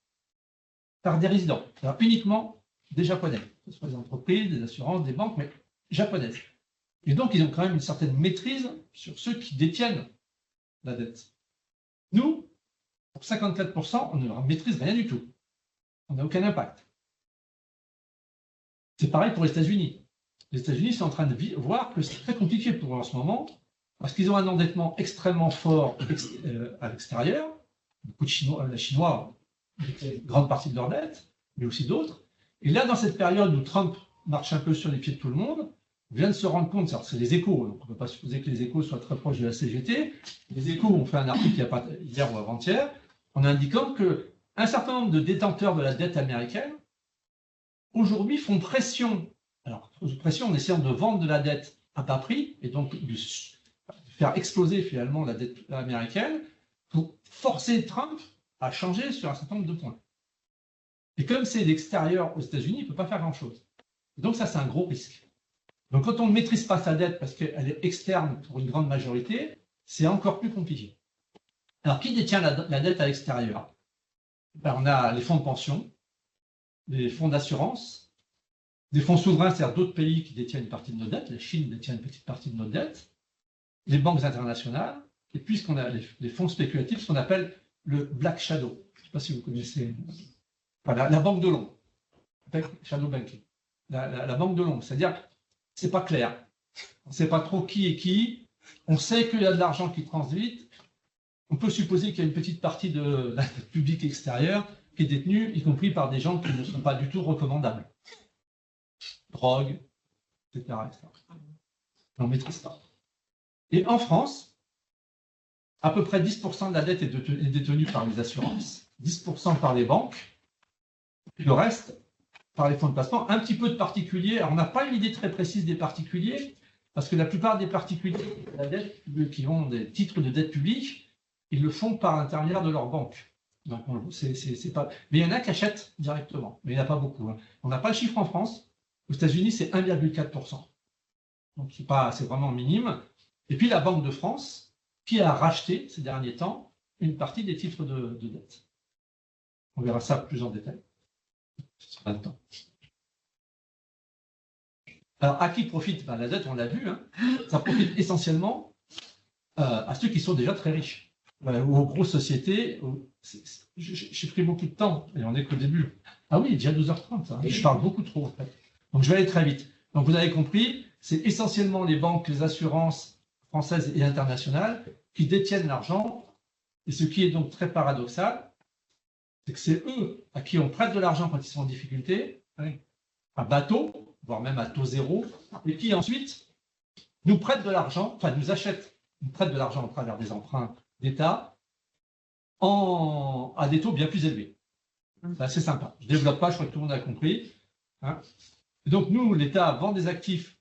par des résidents, c'est-à-dire uniquement des Japonais, que ce soit des entreprises, des assurances, des banques, mais japonaises. Et donc, ils ont quand même une certaine maîtrise sur ceux qui détiennent la dette. Nous, pour 54%, on ne maîtrise rien du tout. On n'a aucun impact. C'est pareil pour les États-Unis. Les États-Unis sont en train de voir que c'est très compliqué pour eux en ce moment, parce qu'ils ont un endettement extrêmement fort à l'extérieur. Beaucoup de Chinois, les Chinois, une grande partie de leur dette, mais aussi d'autres. Et là, dans cette période où Trump marche un peu sur les pieds de tout le monde, on vient de se rendre compte, c'est les Échos, donc on ne peut pas supposer que les Échos soient très proches de la CGT. Les Échos ont fait un article hier ou avant-hier, en indiquant qu'un certain nombre de détenteurs de la dette américaine, aujourd'hui, font pression, en essayant de vendre de la dette à bas prix, et donc de faire exploser finalement la dette américaine, pour forcer Trump à changer sur un certain nombre de points. Et comme c'est l'extérieur aux États-Unis, il ne peut pas faire grand-chose. Donc ça, c'est un gros risque. Donc quand on ne maîtrise pas sa dette parce qu'elle est externe pour une grande majorité, c'est encore plus compliqué. Alors qui détient la dette à l'extérieur? On a les fonds de pension, les fonds d'assurance, des fonds souverains, c'est-à-dire d'autres pays qui détiennent une partie de nos dettes. La Chine détient une petite partie de nos dettes, les banques internationales, et puis ce qu'on a les fonds spéculatifs, ce qu'on appelle le Black Shadow. Je ne sais pas si vous connaissez. Enfin, la banque de l'ombre, shadow banking. La banque de l'ombre, c'est-à-dire c'est pas clair. On ne sait pas trop qui est qui. On sait qu'il y a de l'argent qui transite. On peut supposer qu'il y a une petite partie de la dette publique extérieure qui est détenue, y compris par des gens qui ne sont pas du tout recommandables. Drogue, etc. On ne maîtrise pas. Et en France, à peu près 10% de la dette est détenue par les assurances, 10% par les banques, le reste par les fonds de placement, un petit peu de particuliers. Alors, on n'a pas une idée très précise des particuliers, parce que la plupart des particuliers qui ont des titres de dette publique, ils le font par l'intermédiaire de leur banque. Donc, c'est pas... Mais il y en a qui achètent directement, mais il n'y en a pas beaucoup. Hein. On n'a pas le chiffre en France. Aux États-Unis, c'est 1,4%. Donc, c'est vraiment minime. Et puis, la Banque de France, qui a racheté ces derniers temps une partie des titres de dette. On verra ça plus en détail. C'est pas le temps. Alors, à qui profite la dette, on l'a vu, hein, ça profite essentiellement à ceux qui sont déjà très riches, ou aux grosses sociétés. J'ai pris beaucoup de temps, et on n'est qu'au début. Ah oui, déjà 12h30, hein, je parle beaucoup trop en fait. Donc, je vais aller très vite. Donc, vous avez compris, c'est essentiellement les banques, les assurances françaises et internationales qui détiennent l'argent. Et ce qui est donc très paradoxal, c'est que c'est eux à qui on prête de l'argent quand ils sont en difficulté, à bateau, voire même à taux zéro, et qui ensuite nous prêtent de l'argent, enfin nous prêtent de l'argent à travers des emprunts d'État à des taux bien plus élevés. C'est assez sympa. Je ne développe pas, je crois que tout le monde a compris. Hein. Et donc nous, l'État vend des actifs,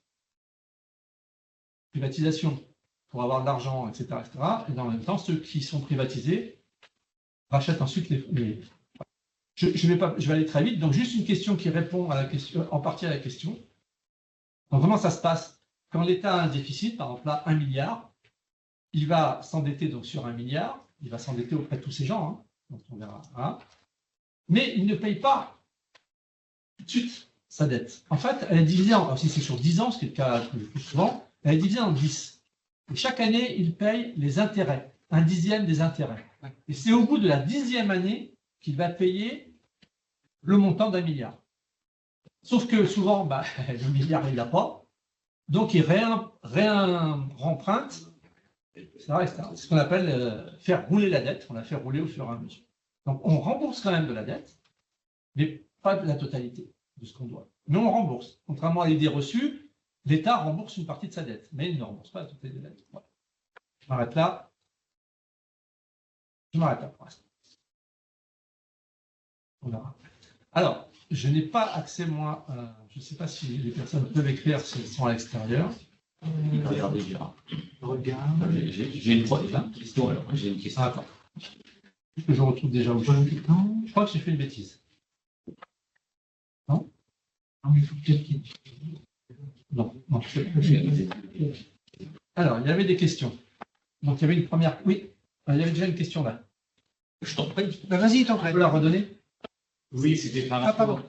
privatisation, pour avoir de l'argent, etc., etc. Et en même temps, ceux qui sont privatisés rachètent ensuite les... Je vais aller très vite. Donc, juste une question qui répond à la question, en partie à la question. Donc, comment ça se passe? Quand l'État a un déficit, par exemple là, 1 milliard, il va s'endetter donc sur 1 milliard, il va s'endetter auprès de tous ces gens, hein, donc on verra. Hein, mais il ne paye pas tout de suite sa dette. En fait, elle est divisée si c'est sur 10 ans, ce qui est le cas le plus souvent, elle est divisée en 10. Et chaque année, il paye les intérêts, 1/10 des intérêts. Et c'est au bout de la 10e année qu'il va payer le montant d'1 milliard. Sauf que souvent, le milliard, il l'a pas. Donc, il réemprunte. C'est ce qu'on appelle faire rouler la dette. On la fait rouler au fur et à mesure. Donc, on rembourse quand même de la dette, mais pas de la totalité de ce qu'on doit. Mais on rembourse. Contrairement à l'idée reçue, l'État rembourse une partie de sa dette, mais il ne rembourse pas la totalité de la dette. Voilà. Je m'arrête là. Pour l'instant. On verra. Alors, je n'ai pas accès, moi, je ne sais pas si les personnes peuvent écrire si elles sont à l'extérieur. Regardez bien. Regarde. J'ai une question. Alors, j'ai une question. Attends. Que je retrouve déjà où je suis. Je crois que j'ai fait une bêtise. Non? Il faut peut-être qu'il... Non. Alors, il y avait des questions. Donc, il y avait une première... Oui, il y avait déjà une question là. Je t'en prie. Vas-y, t'en prie. Tu peux la redonner? Oui, c'était par rapport,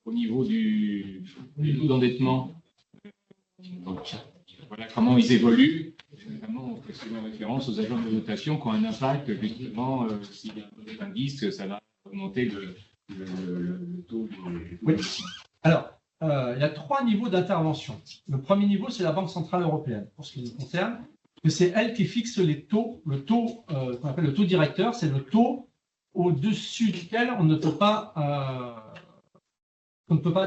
au niveau du taux d'endettement. Donc, voilà comment ils évoluent. Notamment, on fait souvent référence aux agents de notation qui ont un impact, justement, s'il y a un taux d'indice, ça va augmenter le taux. Oui. Alors, il y a 3 niveaux d'intervention. Le premier niveau, c'est la Banque centrale européenne, pour ce qui nous concerne. Que c'est elle qui fixe les taux, le taux qu'on appelle le taux directeur, c'est le taux au-dessus duquel on ne peut pas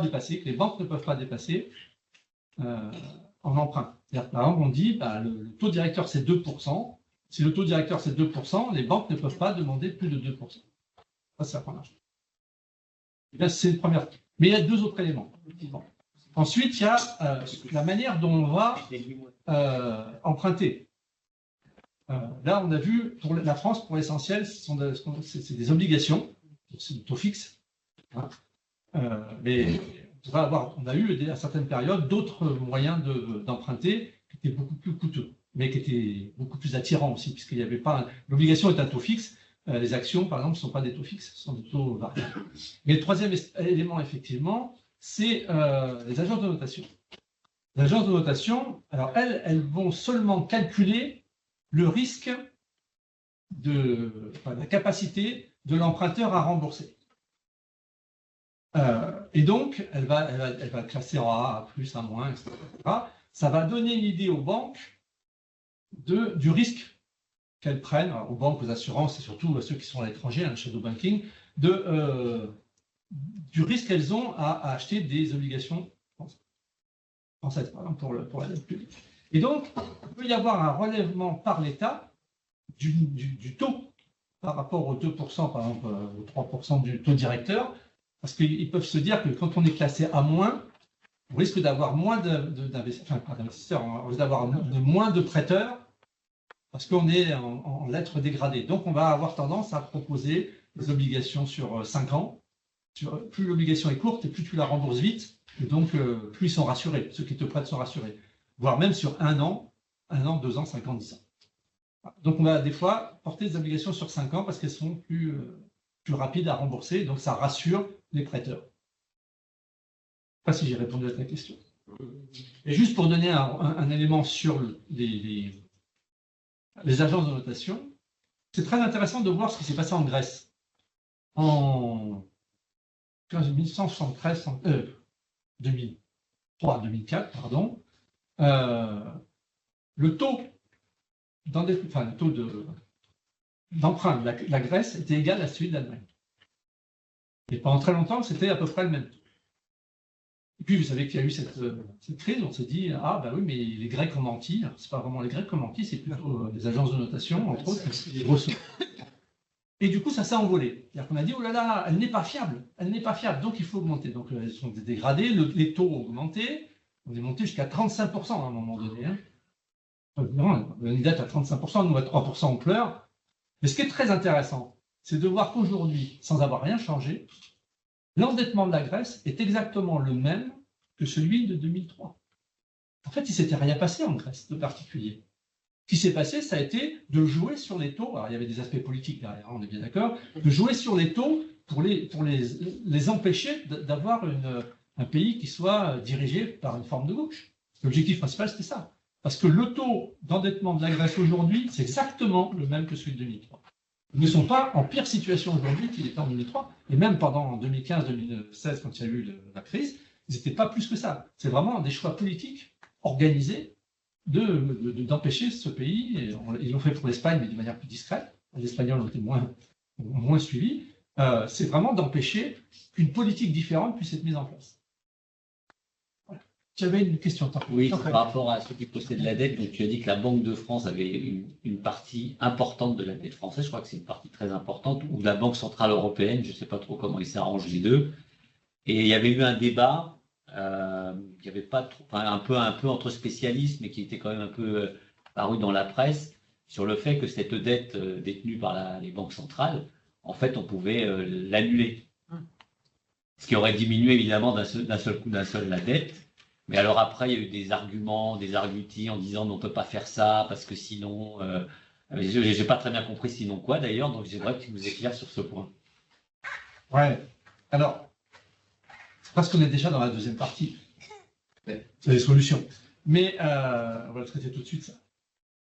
dépasser, que les banques ne peuvent pas dépasser en emprunt. Par exemple, on dit le taux directeur c'est 2%. Si le taux directeur c'est 2%, les banques ne peuvent pas demander plus de 2%. Ça, c'est la première chose. Et là, c'est une première. Mais il y a 2 autres éléments. Ensuite, il y a la manière dont on va emprunter. Là, on a vu, pour la France, pour l'essentiel, c'est des obligations, c'est du taux fixe. Hein. Mais on a eu à certaines périodes d'autres moyens d'emprunter qui étaient beaucoup plus coûteux, mais qui étaient beaucoup plus attirants aussi, puisqu'il n'y avait pas. L'obligation est un taux fixe. Les actions, par exemple, ne sont pas des taux fixes, ce sont des taux variables. Mais le troisième élément, effectivement, c'est les agences de notation. Les agences de notation, alors elles vont seulement calculer le risque la capacité de l'emprunteur à rembourser. Et donc, elle va classer en A, A+, A-, etc. Ça va donner une idée aux banques du risque qu'elles prennent, aux banques, aux assurances et surtout à ceux qui sont à l'étranger, le shadow banking, du risque qu'elles ont à acheter des obligations. française, par exemple, pour la dette publique. Et donc, il peut y avoir un relèvement par l'État du taux par rapport aux 2%, par exemple, aux 3% du taux directeur, parce qu'ils peuvent se dire que quand on est classé à moins, on risque d'avoir moins d'investisseurs, on risque d'avoir moins de prêteurs, parce qu'on est en lettres dégradées. Donc, on va avoir tendance à proposer des obligations sur 5 ans. Plus l'obligation est courte et plus tu la rembourses vite, et donc plus ils sont rassurés, ceux qui te prêtent sont rassurés. Voire même sur 1 an, 2 ans, 5 ans, 10 ans. Donc on va des fois porter des obligations sur 5 ans parce qu'elles sont plus rapides à rembourser, donc ça rassure les prêteurs. Je ne sais pas si j'ai répondu à ta question. Et juste pour donner un élément sur les agences de notation, c'est très intéressant de voir ce qui s'est passé en Grèce. En 1973, 2003, 2004, pardon, le taux d'emprunt de la Grèce était égal à celui de l'Allemagne. Et pendant très longtemps, c'était à peu près le même taux. Et puis, vous savez qu'il y a eu cette crise, on s'est dit, ah ben oui, mais les Grecs ont menti. Ce n'est pas vraiment les Grecs qui ont menti, c'est plutôt les agences de notation, entre autres, les grosses. Et du coup, ça s'est envolé. C'est-à-dire qu'on a dit, oh là là, elle n'est pas fiable, donc il faut augmenter. Donc, elles sont dégradées, les taux ont augmenté, on est monté jusqu'à 35% à un moment donné. Hein. Une dette à 35%, nous à 3%, on pleure. Mais ce qui est très intéressant, c'est de voir qu'aujourd'hui, sans avoir rien changé, l'endettement de la Grèce est exactement le même que celui de 2003. En fait, il ne s'était rien passé en Grèce de particulier. Ce qui s'est passé, ça a été de jouer sur les taux. Alors, il y avait des aspects politiques derrière, on est bien d'accord, de jouer sur les taux pour les empêcher d'avoir un pays qui soit dirigé par une forme de gauche. L'objectif principal, c'était ça. Parce que le taux d'endettement de la Grèce aujourd'hui, c'est exactement le même que celui de 2003. Ils ne sont pas en pire situation aujourd'hui qu'ils étaient en 2003. Et même pendant 2015-2016, quand il y a eu la crise, ils n'étaient pas plus que ça. C'est vraiment des choix politiques organisés d'empêcher ce pays. Et ils l'ont fait pour l'Espagne, mais de manière plus discrète. Les Espagnols ont été moins suivis. C'est vraiment d'empêcher qu'une politique différente puisse être mise en place. J'avais une question. Oui, par rapport à ceux qui possèdent la dette, donc tu as dit que la Banque de France avait une partie importante de la dette française, je crois que c'est une partie très importante, ou la Banque Centrale Européenne, je ne sais pas trop comment ils s'arrangent les deux. Et il y avait eu un débat, il n'y avait pas trop, un peu entre spécialistes, mais qui était quand même un peu paru dans la presse, sur le fait que cette dette détenue par les banques centrales, en fait, on pouvait l'annuler. Ce qui aurait diminué évidemment d'un seul coup la dette. Mais alors après, il y a eu des arguments, des arguties en disant on ne peut pas faire ça parce que sinon, je n'ai pas très bien compris sinon quoi d'ailleurs, donc j'aimerais que tu nous éclaires sur ce point. Ouais, alors, c'est parce qu'on est déjà dans la deuxième partie. C'est les solutions. Mais on va le traiter tout de suite, ça.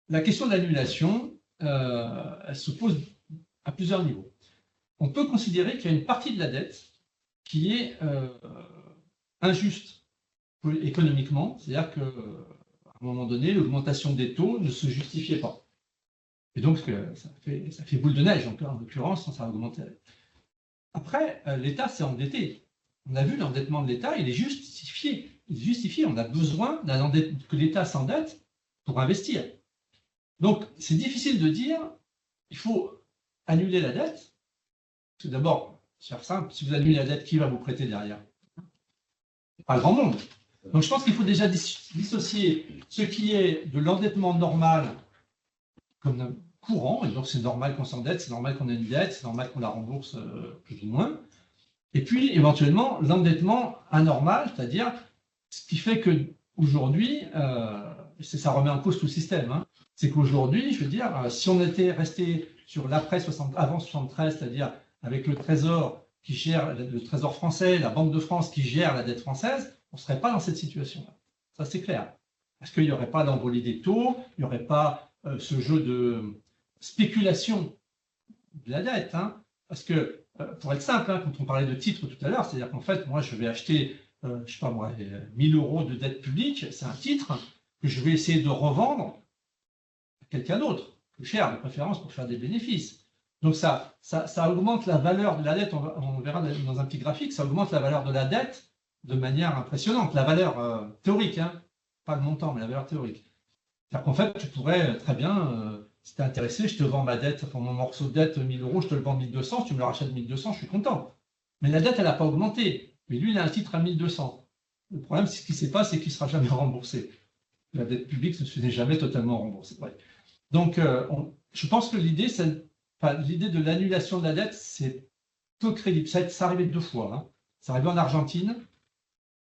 La question de l'annulation, elle se pose à plusieurs niveaux. On peut considérer qu'il y a une partie de la dette qui est injuste économiquement, c'est-à-dire qu'à un moment donné, l'augmentation des taux ne se justifiait pas. Et donc, ça fait boule de neige, en l'occurrence, ça a augmenté. Après, l'État s'est endetté. On a vu l'endettement de l'État, il est justifié. On a besoin que l'État s'endette pour investir. Donc, c'est difficile de dire, il faut annuler la dette. Parce que d'abord, c'est faire simple, si vous annulez la dette, qui va vous prêter derrière? Pas grand monde. Donc, je pense qu'il faut déjà dissocier ce qui est de l'endettement normal comme courant, et donc c'est normal qu'on s'endette, c'est normal qu'on ait une dette, c'est normal qu'on la rembourse plus ou moins, et puis éventuellement l'endettement anormal, c'est-à-dire ce qui fait qu'aujourd'hui, ça remet en cause tout le système, hein, c'est qu'aujourd'hui, je veux dire, si on était resté sur avant 73, c'est-à-dire avec le Trésor qui gère, le Trésor français, la Banque de France qui gère la dette française, on ne serait pas dans cette situation-là. Ça, c'est clair. Parce qu'il n'y aurait pas d'envolée des taux, il n'y aurait pas ce jeu de spéculation de la dette. Hein. Parce que, pour être simple, hein, quand on parlait de titres tout à l'heure, c'est-à-dire qu'en fait, moi, je vais acheter, je ne sais pas moi, 1000 € de dette publique, c'est un titre que je vais essayer de revendre à quelqu'un d'autre, plus cher, de préférence pour faire des bénéfices. Donc, ça augmente la valeur de la dette, on verra dans un petit graphique, ça augmente la valeur de la dette de manière impressionnante, la valeur théorique, hein, pas le montant, mais la valeur théorique. C'est-à-dire qu'en fait, tu pourrais très bien, si tu es intéressé, je te vends ma dette, enfin, mon morceau de dette, 1000 euros, je te le vends 1200, si tu me le rachètes 1200, je suis content. Mais la dette, elle n'a pas augmenté. Mais lui, il a un titre à 1200. Le problème, c'est ce qui s'est passé, c'est qu'il ne sera jamais remboursé. La dette publique ne se n'est jamais totalement remboursée. Ouais. Donc, je pense que l'idée de l'annulation de la dette, c'est peu crédible. Ça arrivé 2 fois. Hein. C'est arrivé en Argentine,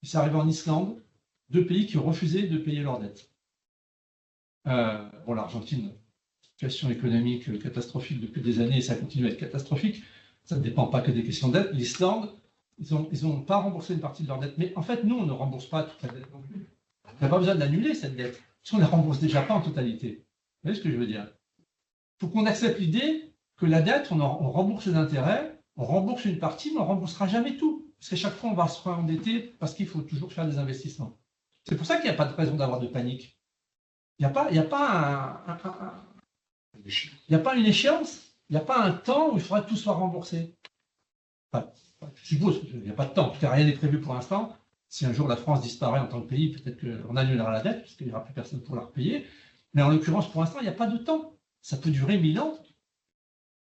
puis c'est arrivé en Islande, 2 pays qui ont refusé de payer leurs dettes. Bon, l'Argentine, situation économique catastrophique depuis des années, et ça continue à être catastrophique. Ça ne dépend pas que des questions de dette. L'Islande, ils n'ont pas remboursé une partie de leur dette. Mais en fait, nous, on ne rembourse pas toute la dette non plus. On n'a pas besoin d'annuler cette dette, parce qu'on ne la rembourse déjà pas en totalité. Vous voyez ce que je veux dire? Il faut qu'on accepte l'idée que la dette, on rembourse les intérêts, on rembourse une partie, mais on ne remboursera jamais tout. Parce qu'à chaque fois, on va se réendetter parce qu'il faut toujours faire des investissements. C'est pour ça qu'il n'y a pas de raison d'avoir de panique. Il n'y a pas une échéance, il n'y a pas un temps où il faudra que tout soit remboursé. Enfin, je suppose qu'il n'y a pas de temps, en tout cas rien n'est prévu pour l'instant. Si un jour la France disparaît en tant que pays, peut-être qu'on annulera la dette, parce qu'il n'y aura plus personne pour la repayer. Mais en l'occurrence, pour l'instant, il n'y a pas de temps. Ça peut durer 1000 ans.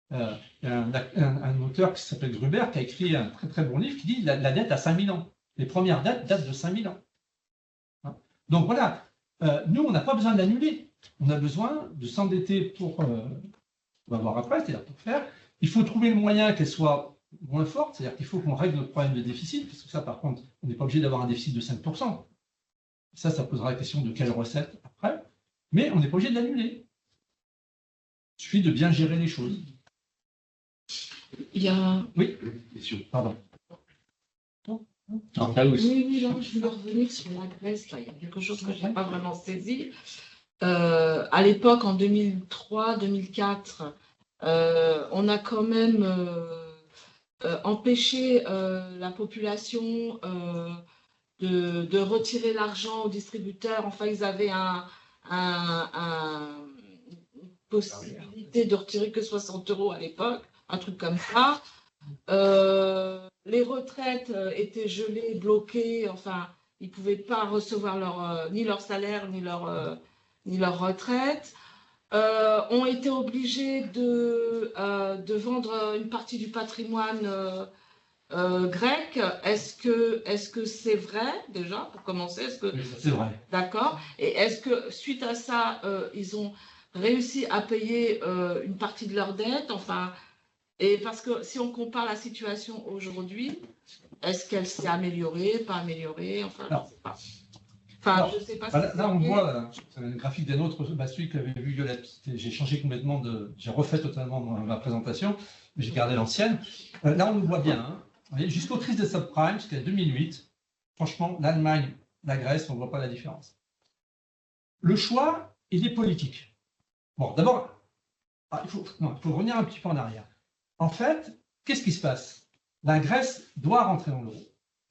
Il y a un auteur qui s'appelle Gruber qui a écrit un très très bon livre qui dit la dette à 5000 ans. Les premières dettes datent de 5000 ans. Donc voilà, nous, on n'a pas besoin d'annuler. On a besoin de s'endetter pour on va voir après, c'est-à-dire pour faire. Il faut trouver le moyen qu'elle soit moins forte, c'est-à-dire qu'il faut qu'on règle notre problème de déficit, parce que ça, par contre, on n'est pas obligé d'avoir un déficit de 5%. Ça posera la question de quelle recette après, mais on n'est pas obligé de l'annuler. Il suffit de bien gérer les choses. Il y a... Oui, messieurs, pardon. Non, là aussi. Oui, non, je voulais revenir sur la Grèce. Là. Il y a quelque chose que je n'ai pas vraiment saisi. À l'époque, en 2003-2004, on a quand même empêché la population de retirer l'argent aux distributeurs. Enfin, ils avaient une possibilité de retirer que 60 € à l'époque, un truc comme ça. Les retraites étaient gelées, bloquées, enfin, ils ne pouvaient pas recevoir ni leur salaire, ni leur retraite. Ont été obligés de vendre une partie du patrimoine grec. Est-ce que c'est vrai, déjà, pour commencer? Oui, c'est vrai. D'accord. Et est-ce que, suite à ça, ils ont réussi à payer une partie de leur dette? Enfin, et parce que si on compare la situation aujourd'hui, est-ce qu'elle s'est améliorée, pas améliorée? Enfin, je ne sais pas. Enfin, alors, je sais pas là, on voit un graphique d'un autre, celui que l'avait vu Violette. J'ai changé complètement j'ai refait totalement ma présentation, mais j'ai gardé l'ancienne. Là, on le voit bien. Hein. Vous voyez, jusqu'aux crises des subprimes, jusqu'à 2008, franchement, l'Allemagne, la Grèce, on ne voit pas la différence. Le choix, il est politique. Bon, d'abord, il faut revenir un petit peu en arrière. En fait, qu'est-ce qui se passe? La Grèce doit rentrer dans l'euro.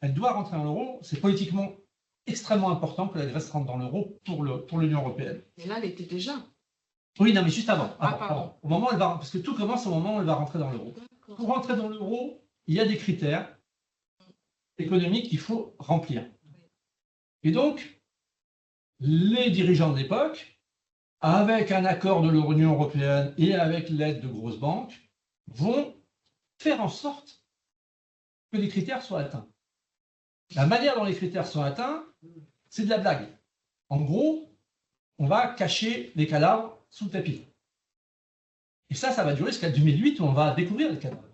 Elle doit rentrer dans l'euro, c'est politiquement extrêmement important que la Grèce rentre dans l'euro pour l'Union européenne. Mais là, elle était déjà. Oui, non, mais juste avant. Pardon. Au moment où parce que tout commence au moment où elle va rentrer dans l'euro. Pour rentrer dans l'euro, il y a des critères économiques qu'il faut remplir. Et donc, les dirigeants de l'époque, avec un accord de l'Union européenne et avec l'aide de grosses banques, vont faire en sorte que les critères soient atteints. La manière dont les critères sont atteints, c'est de la blague. En gros, on va cacher les cadavres sous le tapis. Et ça va durer jusqu'à 2008 où on va découvrir les cadavres.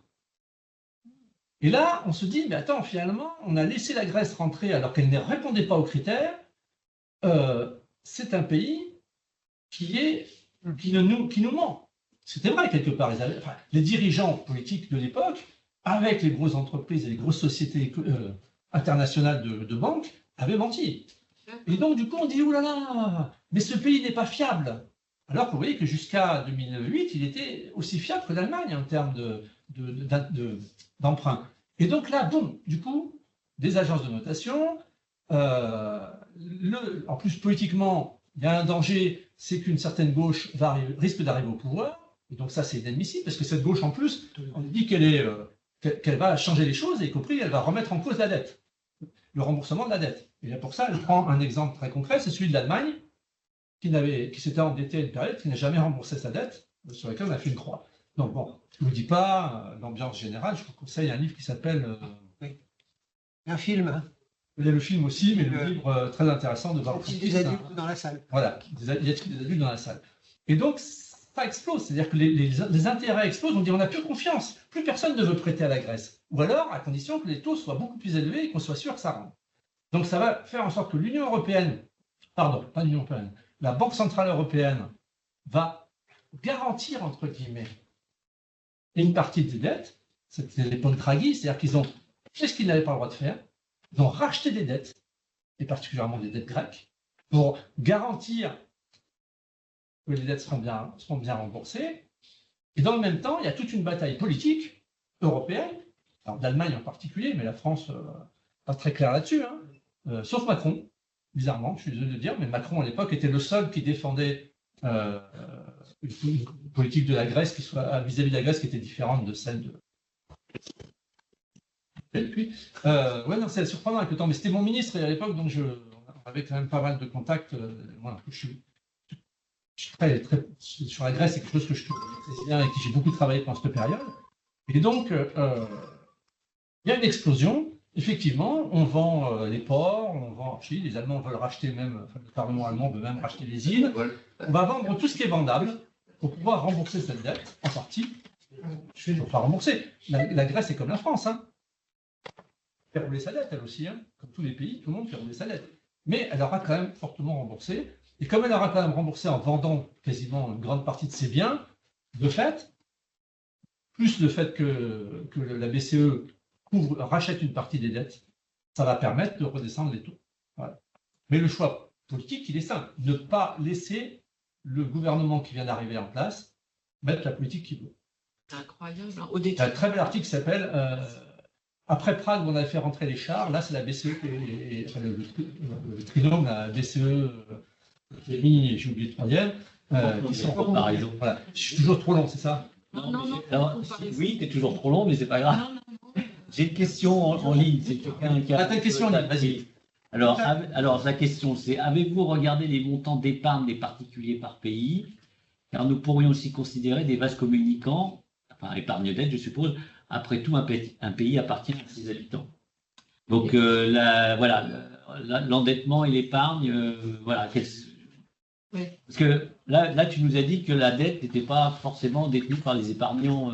Et là, on se dit, mais attends, finalement, on a laissé la Grèce rentrer alors qu'elle ne répondait pas aux critères. C'est un pays qui nous ment. C'était vrai quelque part. Les dirigeants politiques de l'époque, avec les grosses entreprises et les grosses sociétés internationales de banques, avaient menti. Et donc, du coup, on dit, oh là là, mais ce pays n'est pas fiable. Alors que vous voyez que jusqu'à 2008, il était aussi fiable que l'Allemagne en termes d'emprunt. Et donc là, bon, du coup, des agences de notation, en plus politiquement, il y a un danger, c'est qu'une certaine gauche risque d'arriver au pouvoir. Et donc ça, c'est inadmissible, parce que cette gauche, en plus, on dit qu'elle va changer les choses, y compris, elle va remettre en cause la dette. le remboursement de la dette. Et bien pour ça, elle prend un exemple très concret, c'est celui de l'Allemagne, qui s'était endetté à une période, qui n'a jamais remboursé sa dette, sur laquelle on a fait une croix. Donc bon, je ne vous dis pas l'ambiance générale, je vous conseille un livre qui s'appelle... Un film, hein. Il y a le film aussi, mais le livre très intéressant de Barbara Il y a des adultes dans la salle. Voilà, il y a des adultes dans la salle. Et donc, ça explose, c'est-à-dire que les intérêts explosent, on dit on n'a plus confiance, plus personne ne veut prêter à la Grèce. Ou alors, à condition que les taux soient beaucoup plus élevés et qu'on soit sûr que ça rentre. Donc ça va faire en sorte que l'Union européenne, pardon, pas l'Union européenne, la Banque centrale européenne va garantir, entre guillemets, une partie des dettes. C'était l'époque Draghi, c'est-à-dire qu'ils ont fait ce qu'ils n'avaient pas le droit de faire, ils ont racheté des dettes, et particulièrement des dettes grecques, pour garantir que les dettes seront bien remboursées. Et dans le même temps, il y a toute une bataille politique européenne, alors d'Allemagne en particulier, mais la France, pas très claire là-dessus, hein, sauf Macron, bizarrement, je suis désolé de le dire, mais Macron à l'époque était le seul qui défendait une politique de la Grèce qui soit vis-à-vis de la Grèce qui était différente de celle de... Et puis, ouais, non, c'est surprenant avec le temps, mais c'était mon ministre à l'époque, donc on avait quand même pas mal de contacts. Voilà, je suis très, sur la Grèce, c'est quelque chose que je connais bien et qui j'ai beaucoup travaillé pendant cette période. Et donc, il y a une explosion. Effectivement, on vend les ports, on vend, les Allemands veulent racheter même, enfin, le Parlement allemand veut même racheter les îles. On va vendre tout ce qui est vendable pour pouvoir rembourser cette dette, en partie. Je ne vais pas rembourser. La Grèce est comme la France, hein. Elle fait rouler sa dette, elle aussi, hein. Comme tous les pays, tout le monde fait rouler sa dette. Mais elle aura quand même fortement remboursé. Et comme elle aura quand même remboursé en vendant quasiment une grande partie de ses biens, de fait, plus le fait que la BCE rachète une partie des dettes, ça va permettre de redescendre les taux. Voilà. Mais le choix politique, il est simple. Ne pas laisser le gouvernement qui vient d'arriver en place mettre la politique qu'il veut. C'est incroyable. Hein. Il y a un très bel article qui s'appelle après Prague, où on a fait rentrer les chars. Là, c'est la BCE, le trinôme, la BCE, j'ai oublié le troisième. Qui sont comparaison. Voilà. Je suis toujours trop long, c'est ça? Non. Oui, tu es toujours trop long, mais c'est pas grave. Non. J'ai une question en ligne. C'est quelqu'un qui a. T'as une question en ligne, vas-y. Alors, la question, c'est avez-vous regardé les montants d'épargne des particuliers par pays? Car nous pourrions aussi considérer des vases communicants, enfin, épargne-dette, je suppose. Après tout, un pays appartient à ses habitants. Donc, l'endettement et l'épargne, voilà. Oui. Parce que là, tu nous as dit que la dette n'était pas forcément détenue par les épargnants,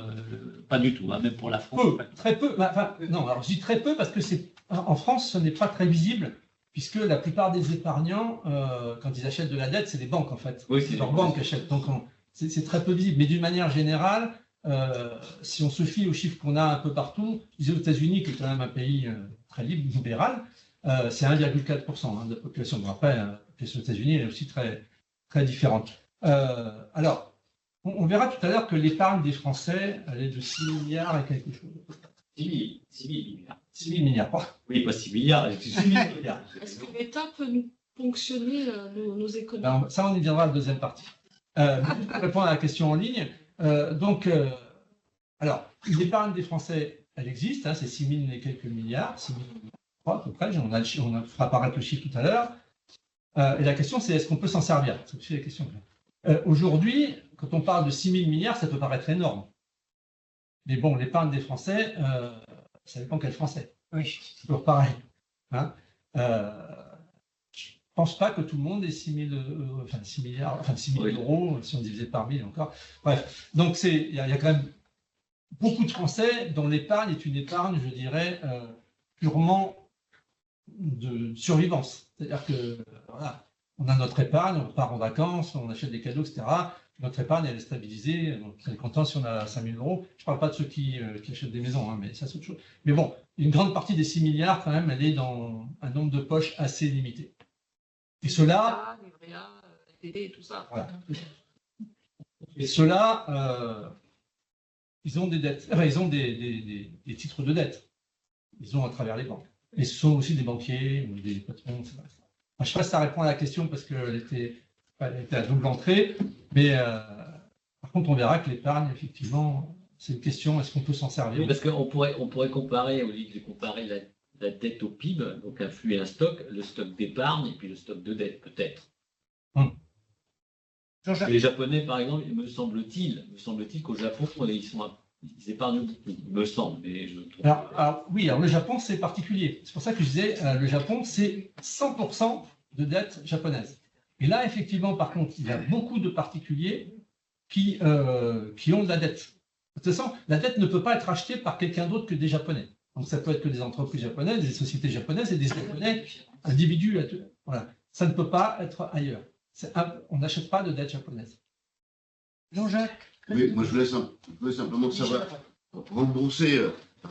pas du tout, hein, même pour la France. Très peu. Enfin, non, alors je dis très peu parce que en France, ce n'est pas très visible, puisque la plupart des épargnants, quand ils achètent de la dette, c'est les banques en fait. Oui, c'est leurs banques qui achètent. Donc c'est très peu visible. Mais d'une manière générale, si on se fie aux chiffres qu'on a un peu partout, les États-Unis, qui est quand même un pays très libre, libéral, c'est 1,4% de la population. Bon, après, la population des États-Unis est aussi très, très différente. Alors, on verra tout à l'heure que l'épargne des Français, elle est de 6 milliards et quelque chose. 6 000 milliards. 6 000 milliards. Oui, pas 6 milliards. 6 000 milliards. Est-ce que l'État peut nous ponctionner nos économies? Ben, ça, on y viendra à la deuxième partie. Pour répondre à la question en ligne, alors, l'épargne des Français, elle existe, hein, c'est 6 000 et quelques milliards, 6 000 à peu près, on fera apparaître le chiffre tout à l'heure. Et la question, c'est est-ce qu'on peut s'en servir? C'est aussi la question. Aujourd'hui, quand on parle de 6 000 milliards, ça peut paraître énorme. Mais bon, l'épargne des Français, ça dépend quel Français. Oui. C'est toujours pareil. Hein, je ne pense pas que tout le monde ait 6 000 euros, si on divisait par 1000 encore. Bref, donc il y a quand même beaucoup de Français dont l'épargne est une épargne, je dirais, purement de survivance. C'est-à-dire que voilà, on a notre épargne, on part en vacances, on achète des cadeaux, etc. Notre épargne, elle est stabilisée. Donc, on est content si on a 5 000 euros. Je ne parle pas de ceux qui achètent des maisons, hein, mais ça, c'est autre chose. Mais bon, une grande partie des 6 milliards, quand même, elle est dans un nombre de poches assez limité. Et ceux-là. Et tout ça. Voilà. Et ceux-là, ils ont des dettes. Enfin, ils ont des titres de dette. Ils ont à travers les banques. Et ce sont aussi des banquiers ou des patrons, etc. Enfin, je ne sais pas si ça répond à la question parce qu'elle était à double entrée, mais par contre, on verra que l'épargne, effectivement, c'est une question, est-ce qu'on peut s'en servir? Oui, parce qu'on pourrait comparer, au lieu de comparer la dette au PIB, donc un flux et un stock, le stock d'épargne et puis le stock de dette, peut-être. Jean-Jacques. Les Japonais, par exemple, me semble-t-il qu'au Japon, ils épargnent beaucoup, il me semble, mais je trouve. Oui, alors le Japon, c'est particulier. C'est pour ça que je disais, le Japon, c'est 100% de dette japonaise. Et là, effectivement, par contre, il y a beaucoup de particuliers qui ont de la dette. De toute façon, la dette ne peut pas être achetée par quelqu'un d'autre que des Japonais. Donc, ça peut être que des entreprises japonaises, des sociétés japonaises et des Japonais individus. Voilà. Ça ne peut pas être ailleurs. On n'achète pas de dette japonaise. Jean-Jacques. Oui, moi je voulais simplement savoir rembourser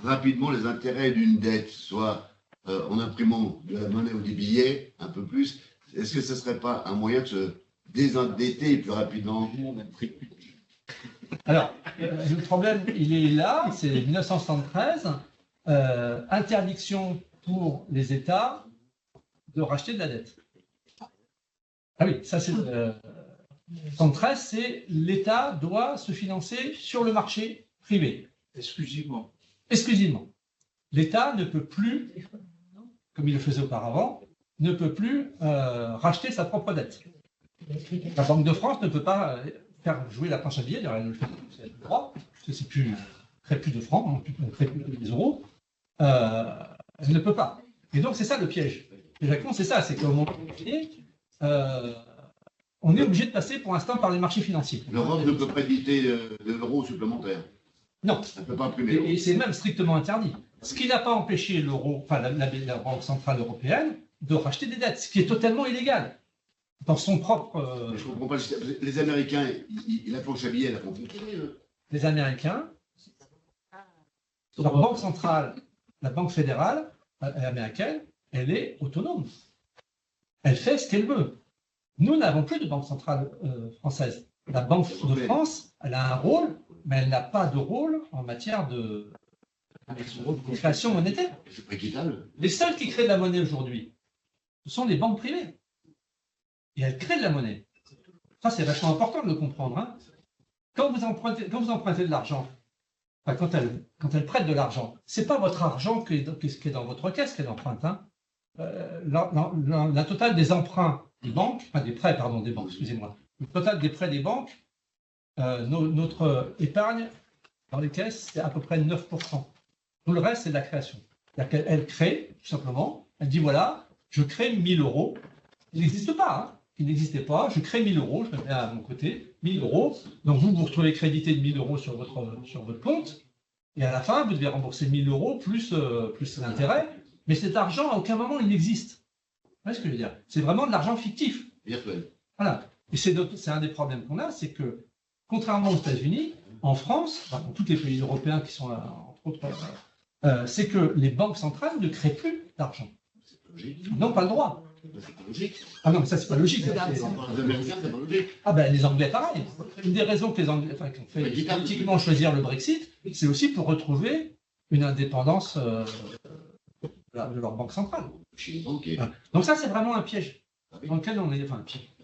rapidement les intérêts d'une dette, soit en imprimant de la monnaie ou des billets, un peu plus. Est-ce que ce ne serait pas un moyen de se désendetter plus rapidement? Alors, le problème, il est là, c'est 1973, interdiction pour les États de racheter de la dette. Ah oui, ça c'est... 73, c'est l'État doit se financer sur le marché privé. Exclusivement. Exclusivement. L'État ne peut plus, comme il le faisait auparavant, ne peut plus racheter sa propre dette. La Banque de France ne peut pas faire jouer la planche à billets, d'ailleurs elle ne le fait plus, c'est le droit, parce que c'est plus, crée plus de francs, crée plus des euros. Elle ne peut pas. Et donc c'est ça le piège. Exactement, c'est ça, c'est qu'au moment donné, on est obligé de passer pour l'instant par les marchés financiers. L'Europe ne peut pas éditer de l'euro supplémentaire. Non. Elle ne peut pas imprimer. Et c'est même strictement interdit. Ce qui n'a pas empêché l'euro, enfin la Banque centrale européenne, de racheter des dettes, ce qui est totalement illégal. Dans son propre. Je ne comprends pas. Les Américains, la planche à billets, elle a fonctionné. Les Américains, leur banque centrale, la banque fédérale américaine, elle est autonome. Elle fait ce qu'elle veut. Nous n'avons plus de banque centrale française. La Banque de France, elle a un rôle, mais elle n'a pas de rôle en matière de création monétaire. C'est pas équitable. Les seuls qui créent de la monnaie aujourd'hui, ce sont les banques privées. Et elles créent de la monnaie. Ça, c'est vachement important de le comprendre. Hein. Quand vous empruntez de l'argent, enfin, quand elles prêtent de l'argent, ce n'est pas votre argent qui est dans votre caisse qu'elle emprunte. Hein. La totale des emprunts des banques, enfin des prêts, pardon, des banques, excusez-moi. Le total des prêts des banques, notre épargne dans les caisses, c'est à peu près 9%. Tout le reste, c'est de la création. Elle crée, tout simplement, elle dit voilà, je crée 1000 euros. Il n'existe pas, hein. Il n'existait pas, je crée 1000 euros, je me mets à mon côté, 1000 euros. Donc vous retrouvez crédité de 1000 euros sur votre compte, et à la fin, vous devez rembourser 1000 euros plus l'intérêt. Mais cet argent, à aucun moment, il n'existe. Vous voyez ce que je veux dire? C'est vraiment de l'argent fictif. Virtuel. Voilà. Et c'est un des problèmes qu'on a, c'est que, contrairement aux États-Unis, en France, enfin, dans tous les pays européens qui sont là, entre autres, c'est que les banques centrales ne créent plus d'argent. Ils n'ont pas le droit. C'est pas logique. Ah non, mais ça, c'est pas logique. Les Américains, c'est pas logique. Ah ben, les Anglais, pareil. Une des raisons que les Anglais, qui ont fait politiquement choisir le Brexit, c'est aussi pour retrouver une indépendance de leur banque centrale. Donc ça, c'est vraiment un piège dans lequel on est. Enfin, un piège.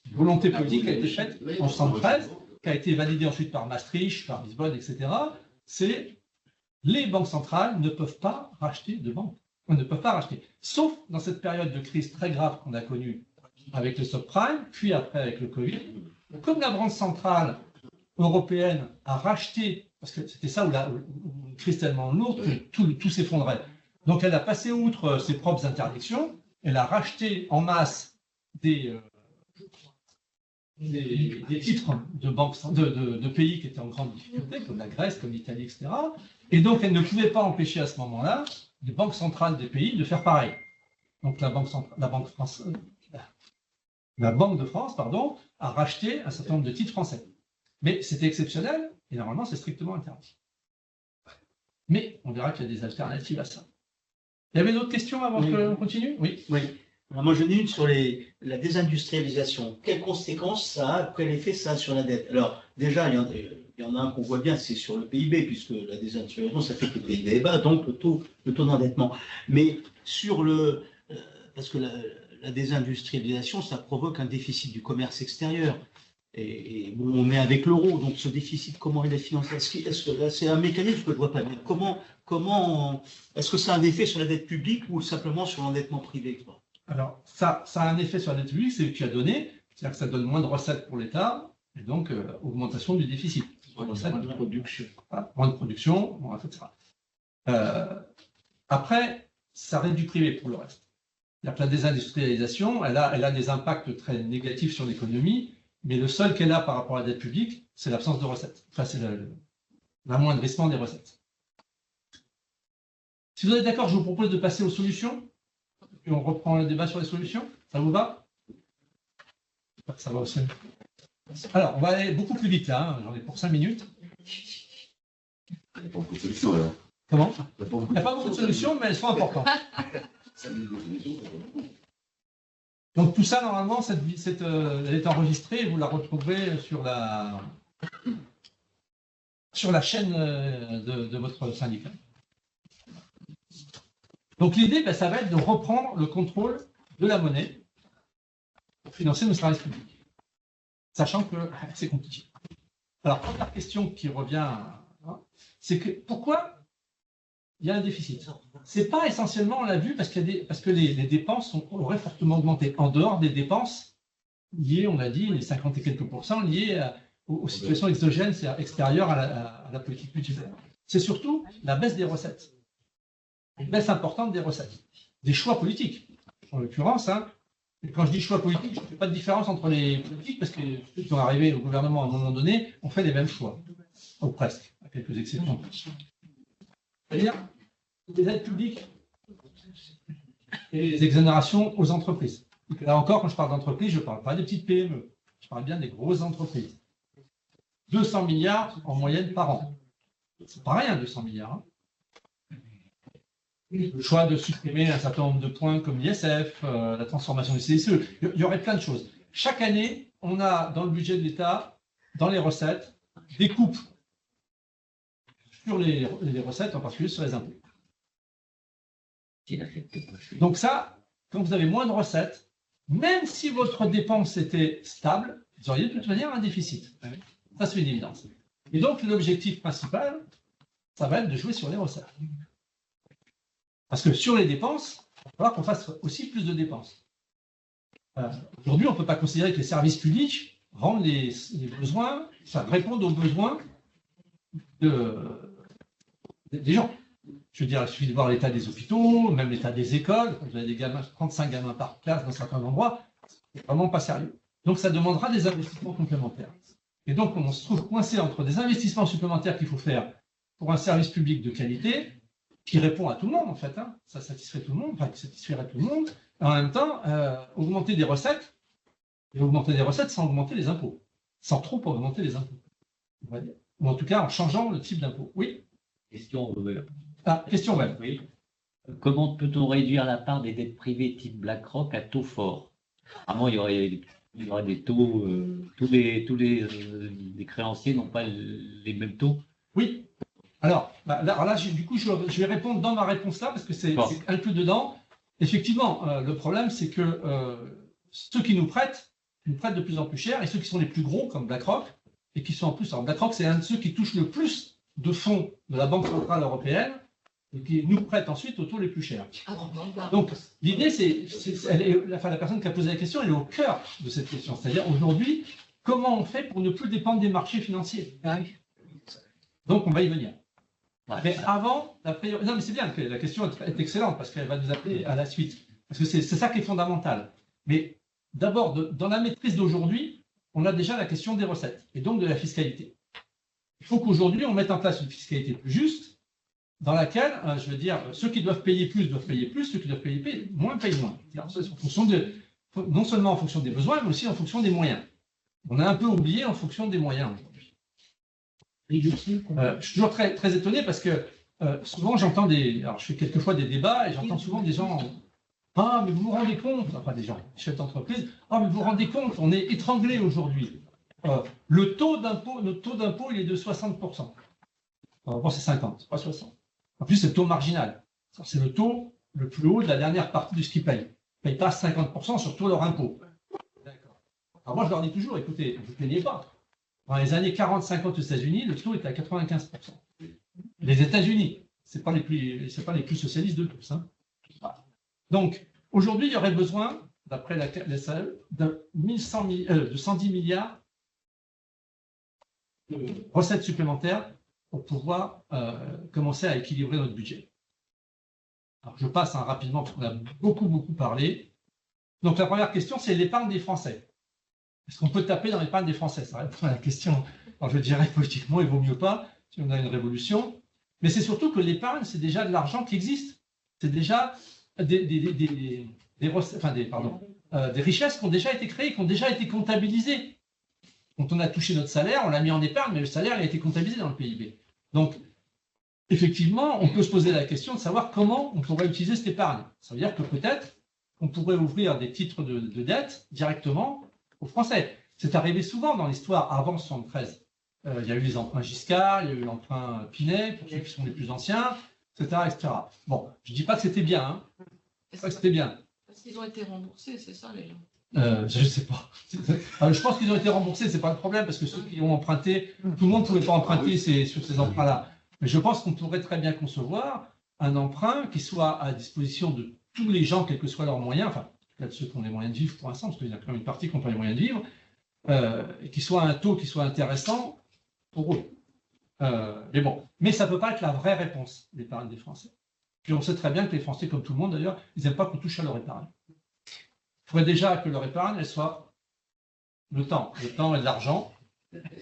Une volonté politique a été faite en 1973, qui a été validée ensuite par Maastricht, par Lisbonne, etc. C'est les banques centrales ne peuvent pas racheter de banques. On ne peut pas racheter. Sauf dans cette période de crise très grave qu'on a connue avec le subprime, puis après avec le Covid. Comme la Banque centrale européenne a racheté, parce que c'était ça où une crise tellement lourde que tout s'effondrait. Donc elle a passé outre ses propres interdictions, elle a racheté en masse des titres de pays qui étaient en grande difficulté, comme la Grèce, comme l'Italie, etc. Et donc elle ne pouvait pas empêcher à ce moment-là les banques centrales des pays de faire pareil. Donc la Banque de France, a racheté un certain nombre de titres français. Mais c'était exceptionnel et normalement c'est strictement interdit. Mais on verra qu'il y a des alternatives à ça. Il y avait d'autres questions avant qu'on continue? Oui. Oui. Alors moi, j'en ai une sur la désindustrialisation. Quelles conséquences ça a, quel effet ça a sur la dette? Alors, déjà, il y en a un qu'on voit bien, c'est sur le PIB, puisque la désindustrialisation, ça fait que le PIB est bas, donc le taux d'endettement. Mais sur parce que la désindustrialisation, ça provoque un déficit du commerce extérieur. Et bon, on est avec l'euro, donc ce déficit, comment il est financé? Est-ce que là, c'est un mécanisme que je ne vois pas bien. Comment est-ce que ça a un effet sur la dette publique ou simplement sur l'endettement privé, quoi? Alors, ça a un effet sur la dette publique, c'est ce que tu as donné, c'est-à-dire que ça donne moins de recettes pour l'État, et donc augmentation du déficit. Moins de production. Voilà, moins de production, bon, etc. Après, ça réduit du privé pour le reste. C'est-à-dire que la désindustrialisation, elle a des impacts très négatifs sur l'économie, mais le seul qu'elle a par rapport à la dette publique, c'est l'absence de recettes. Enfin, c'est l'amoindrissement des recettes. Si vous êtes d'accord, je vous propose de passer aux solutions. Et on reprend le débat sur les solutions. Ça vous va? Ça va aussi. Alors, on va aller beaucoup plus vite là. Hein. J'en ai pour 5 minutes. Il n'y a pas beaucoup de solutions alors. Comment? Il Il n'y a pas beaucoup de solutions, mais elles sont importantes. Donc tout ça, normalement, elle est enregistrée et vous la retrouverez sur la chaîne de votre syndicat. Donc l'idée, ça va être de reprendre le contrôle de la monnaie pour financer nos services publics, sachant que c'est compliqué. Alors, première question qui revient, hein, c'est que pourquoi il y a un déficit? C'est pas essentiellement, on l'a vu, parce que les dépenses auraient fortement augmenté. En dehors des dépenses liées, on l'a dit, les 50 et quelques % liées aux situations exogènes, c'est-à-dire extérieures à la politique budgétaire. C'est surtout la baisse des recettes. Une baisse importante des recettes. Des choix politiques. En l'occurrence, hein, quand je dis choix politique, je ne fais pas de différence entre les politiques, parce que ceux qui sont arrivés au gouvernement à un moment donné ont fait les mêmes choix. Ou presque, à quelques exceptions. C'est-à-dire les aides publiques et les exonérations aux entreprises. Donc là encore, quand je parle d'entreprises, je ne parle pas des petites PME, je parle bien des grosses entreprises. 200 milliards en moyenne par an. C'est pas rien, 200 milliards. Hein. Le choix de supprimer un certain nombre de points comme l'ISF, la transformation du CSE, il y aurait plein de choses. Chaque année, on a dans le budget de l'État, dans les recettes, des coupes sur les recettes, en particulier sur les impôts. Donc ça, quand vous avez moins de recettes, même si votre dépense était stable, vous auriez de toute manière un déficit. Ça, c'est une évidence. Et donc, l'objectif principal, ça va être de jouer sur les recettes. Parce que sur les dépenses, il va falloir qu'on fasse aussi plus de dépenses. Aujourd'hui, on ne peut pas considérer que les services publics rendent les besoins, répondent aux besoins des gens. Je veux dire, il suffit de voir l'état des hôpitaux, même l'état des écoles. Quand vous avez des gamins, 35 gamins par classe dans certains endroits, c'est vraiment pas sérieux. Donc, ça demandera des investissements complémentaires. Et donc, on se trouve coincé entre des investissements supplémentaires qu'il faut faire pour un service public de qualité, qui répond à tout le monde, en fait. Hein. Ça satisferait tout le monde, enfin, qui satisferait tout le monde. Et en même temps, augmenter des recettes, et augmenter des recettes sans augmenter les impôts. Sans trop augmenter les impôts, on va dire. Ou en tout cas, en changeant le type d'impôt. Oui? Question question web. Oui. Comment peut-on réduire la part des dettes privées type BlackRock à taux fort? Apparemment, il y aurait des taux, tous les créanciers n'ont pas les mêmes taux. Oui. Alors là, du coup, je vais répondre dans ma réponse là, parce que c'est inclus dedans. Effectivement, le problème, c'est que ceux qui nous prêtent de plus en plus cher, et ceux qui sont les plus gros, comme BlackRock, et qui sont en plus, alors BlackRock, c'est un de ceux qui touche le plus de fonds de la Banque Centrale Européenne, et qui nous prête ensuite aux taux les plus chers. Donc, l'idée, la personne qui a posé la question, elle est au cœur de cette question. C'est-à-dire, aujourd'hui, comment on fait pour ne plus dépendre des marchés financiers? Donc, on va y venir. Mais avant, non, mais c'est bien, la question est excellente, parce qu'elle va nous appeler à la suite. Parce que c'est ça qui est fondamental. Mais d'abord, dans la maîtrise d'aujourd'hui, on a déjà la question des recettes, et donc de la fiscalité. Il faut qu'aujourd'hui, on mette en place une fiscalité plus juste, dans laquelle, je veux dire, ceux qui doivent payer plus, ceux qui doivent payer moins, payent moins. En fonction non seulement en fonction des besoins, mais aussi en fonction des moyens. On a un peu oublié en fonction des moyens aujourd'hui. Je suis toujours très, très étonné parce que souvent j'entends alors je fais quelquefois des débats et j'entends souvent des gens, ah mais vous vous rendez compte, enfin des gens, des chefs d'entreprise, ah mais vous vous rendez compte, on est étranglé aujourd'hui. Notre taux d'impôt il est de 60%. Bon, c'est 50, pas 60. En plus c'est le taux marginal. C'est le taux le plus haut de la dernière partie de ce qu'ils payent. Ils ne payent pas 50% sur tout leur impôt. D'accord. Alors moi je leur dis toujours, écoutez, vous ne plaignez pas. Dans les années 40-50 aux États-Unis, le taux était à 95%. Les États-Unis. c'est pas les plus socialistes de tous. Hein. Voilà. Donc, aujourd'hui, il y aurait besoin, d'après la SAE, de 110 milliards de recettes supplémentaires pour pouvoir commencer à équilibrer notre budget. Alors, je passe rapidement, parce qu'on a beaucoup parlé. Donc, la première question, c'est l'épargne des Français. Est-ce qu'on peut taper dans l'épargne des Français? Ça répond à la question. Alors, je dirais politiquement, il vaut mieux pas, si on a une révolution. Mais c'est surtout que l'épargne, c'est déjà de l'argent qui existe. C'est déjà des richesses qui ont déjà été créées, qui ont déjà été comptabilisées. Quand on a touché notre salaire, on l'a mis en épargne, mais le salaire a été comptabilisé dans le PIB. Donc, effectivement, on peut se poser la question de savoir comment on pourrait utiliser cette épargne. Ça veut dire que peut-être on pourrait ouvrir des titres de dette directement aux Français. C'est arrivé souvent dans l'histoire avant 1973. Il y a eu les emprunts Giscard, il y a eu l'emprunt Pinet, pour ceux qui sont les plus anciens, etc. etc. Bon, je ne dis pas que c'était bien. Hein. Je dis pas que c'était bien. Parce qu'ils ont été remboursés, c'est ça, les gens? Je ne sais pas. Je pense qu'ils ont été remboursés, ce n'est pas le problème, parce que ceux qui ont emprunté, tout le monde ne pouvait pas emprunter sur ces emprunts-là. Mais je pense qu'on pourrait très bien concevoir un emprunt qui soit à disposition de tous les gens, quels que soient leurs moyens, enfin, de ceux qui ont les moyens de vivre pour l'instant, parce qu'il y a quand même une partie qui n'a pas les moyens de vivre, et qui soit un taux qui soit intéressant pour eux. Mais ça ne peut pas être la vraie réponse, l'épargne des Français. Puis on sait très bien que les Français, comme tout le monde d'ailleurs, ils n'aiment pas qu'on touche à leur épargne. Il faudrait déjà que leur épargne, elle soit le temps et de l'argent.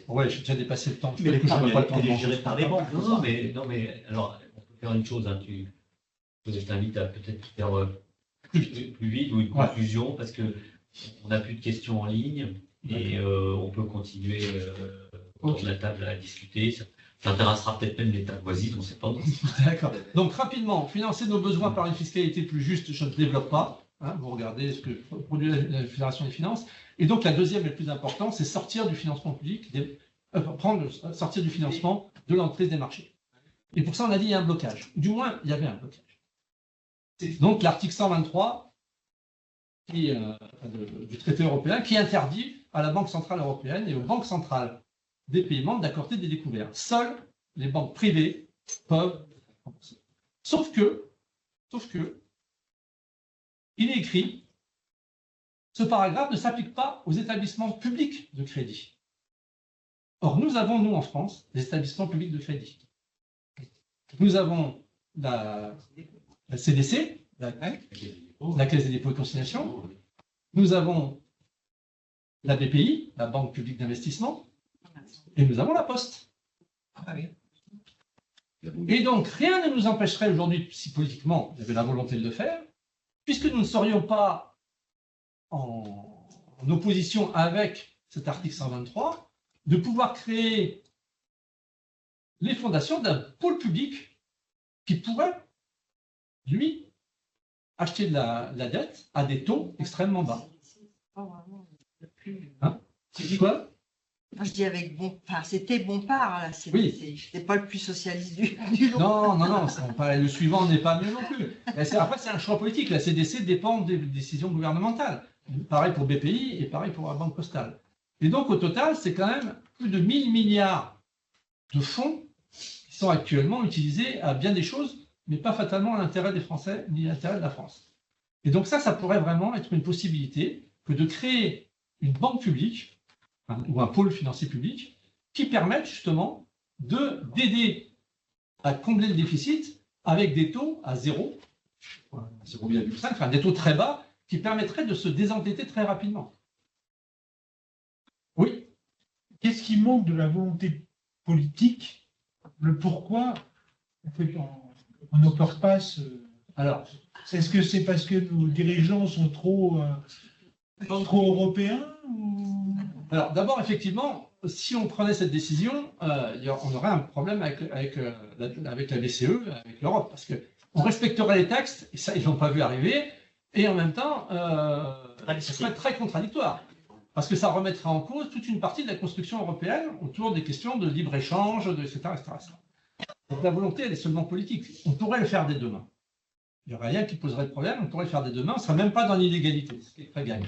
Ouais, j'ai déjà dépassé le temps. Mais l'épargne, elle est gérée par les banques. Non, mais alors, on peut faire une chose. Hein, je t'invite à peut-être faire plus vite ou une conclusion, parce qu'on n'a plus de questions en ligne et on peut continuer autour de la table à discuter. Ça intéressera peut-être même l'État voisine, on ne sait pas. D'accord. Donc, rapidement, financer nos besoins par une fiscalité plus juste, je ne développe pas. Hein, vous regardez ce que produit la Fédération des finances. Et donc, la deuxième et le plus important, c'est sortir du financement public, sortir du financement de l'entrée des marchés. Et pour ça, on a dit qu'il y a un blocage. Du moins, il y avait un blocage. Donc, l'article 123 du traité européen qui interdit à la Banque centrale européenne et aux banques centrales des pays membres d'accorder des découverts. Seules les banques privées peuvent rembourser. Sauf que, il est écrit, ce paragraphe ne s'applique pas aux établissements publics de crédit. Or, nous avons, nous, en France, des établissements publics de crédit. Nous avons la CDC, la Caisse des dépôts et consignations. Nous avons la BPI, la Banque publique d'investissement. Et nous avons la Poste. Et donc, rien ne nous empêcherait aujourd'hui, si politiquement il y avait la volonté de le faire, puisque nous ne serions pas en opposition avec cet article 123, de pouvoir créer les fondations d'un pôle public qui pourrait, lui, acheter de la dette à des taux extrêmement bas. Hein? C'est quoi? Je dis avec c'était Bompard, là, c'est pas le plus socialiste du lot. Non, le suivant n'est pas mieux non plus. Après, c'est un choix politique. La CDC dépend des décisions gouvernementales. Pareil pour BPI et pareil pour la Banque Postale. Et donc, au total, c'est quand même plus de 1000 milliards de fonds qui sont actuellement utilisés à bien des choses, mais pas fatalement à l'intérêt des Français ni à l'intérêt de la France. Et donc ça pourrait vraiment être une possibilité que de créer une banque publique ou un pôle financier public qui permette justement d'aider à combler le déficit avec des taux à 0,5, enfin des taux très bas qui permettraient de se désendetter très rapidement. Oui. Qu'est-ce qui manque de la volonté politique? Le pourquoi on n'opère pas ce... Alors, est-ce que c'est parce que nos dirigeants sont trop européens ou... Alors, d'abord, effectivement, si on prenait cette décision, on aurait un problème avec la BCE, avec l'Europe, parce qu'on respecterait les textes, et ça, ils n'ont pas vu arriver, et en même temps, ce serait très contradictoire, parce que ça remettrait en cause toute une partie de la construction européenne autour des questions de libre-échange, etc., etc. Donc la volonté, elle est seulement politique. On pourrait le faire dès demain. Il n'y aurait rien qui poserait de problème, on pourrait le faire dès demain, on ne serait même pas dans l'illégalité, ce qui est très gagnant.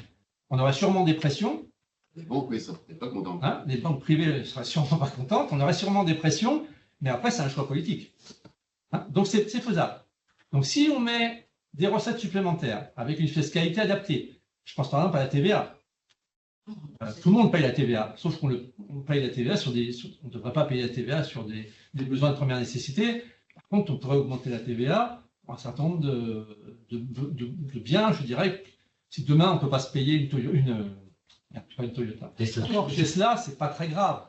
On aurait sûrement des pressions. Les banques, oui, ça, n'est pas content. Hein, les banques privées ne seraient sûrement pas contentes, on aurait sûrement des pressions, mais après, c'est un choix politique. Hein, donc c'est faisable. Donc si on met des recettes supplémentaires avec une fiscalité adaptée, je pense par exemple à la TVA. Tout le monde paye la TVA, sauf qu'on paye la TVA on ne devrait pas payer la TVA sur des besoins de première nécessité. Par contre, on pourrait augmenter la TVA pour un certain nombre de biens, je dirais. Si demain, on ne peut pas se payer une Toyota. Tesla, c'est pas très grave.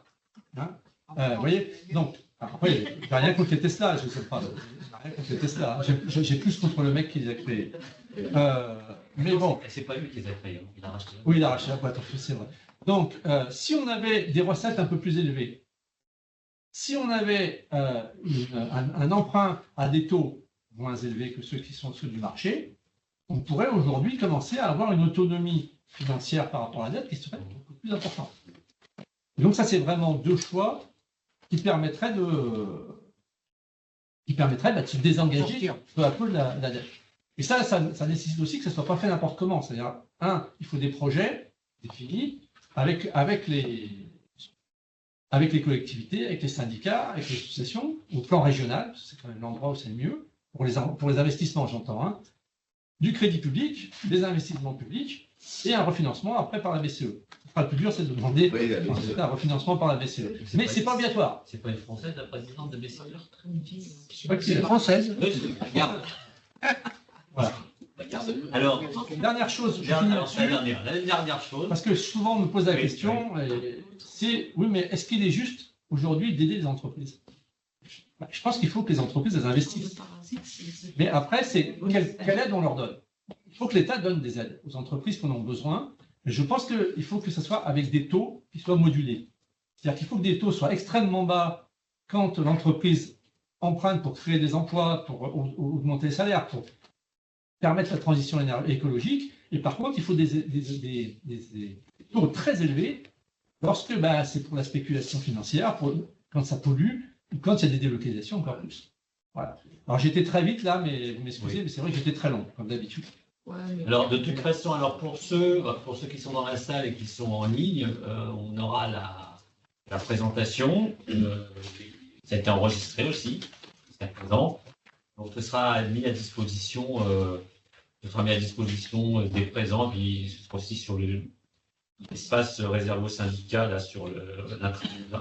Hein, vous voyez, donc, après, j'ai rien contre les Tesla, je ne sais pas. Rien contre les Tesla. J'ai plus contre le mec qui les a créés. Mais bon. C'est pas lui qui les a créés, il a racheté. Oui, il a racheté la boîte, c'est vrai. Donc, si on avait des recettes un peu plus élevées, si on avait un emprunt à des taux moins élevés que ceux qui sont au-dessus du marché, on pourrait aujourd'hui commencer à avoir une autonomie financière par rapport à la dette qui serait beaucoup plus importante. Et donc ça, c'est vraiment deux choix qui permettraient de se désengager peu à peu de la dette. Et ça nécessite aussi que ça ne soit pas fait n'importe comment. C'est-à-dire, il faut des projets définis avec les collectivités, avec les syndicats, avec les associations, au plan régional, c'est quand même l'endroit où c'est le mieux, pour les investissements, j'entends, du crédit public, des investissements publics, et un refinancement après par la BCE. Le plus dur, c'est de demander un refinancement par la BCE. Mais c'est pas obligatoire. C'est pas une Française, la présidente de BCE. C'est française. Regarde. Voilà. Alors, dernière chose, la dernière chose. Parce que souvent on me pose la question, c'est oui, mais est-ce qu'il est juste aujourd'hui d'aider les entreprises? Je pense qu'il faut que les entreprises elles investissent. Mais après, c'est quelle aide on leur donne? Il faut que l'État donne des aides aux entreprises qui en ont besoin. Mais je pense qu'il faut que ce soit avec des taux qui soient modulés. C'est-à-dire qu'il faut que des taux soient extrêmement bas quand l'entreprise emprunte pour créer des emplois, pour augmenter les salaires, pour permettre la transition écologique. Et par contre, il faut des taux très élevés lorsque c'est pour la spéculation financière, quand ça pollue, ou quand il y a des délocalisations encore plus. Voilà. Alors j'étais très vite là, mais vous m'excusez, mais c'est vrai que j'étais très long, comme d'habitude. Alors de toute façon, pour ceux qui sont dans la salle et qui sont en ligne, on aura la présentation. Ça a été enregistré aussi, jusqu'à présent. Donc ce sera mis à disposition, des présents, puis ce sera aussi sur l'espace réservé aux syndicats, là, sur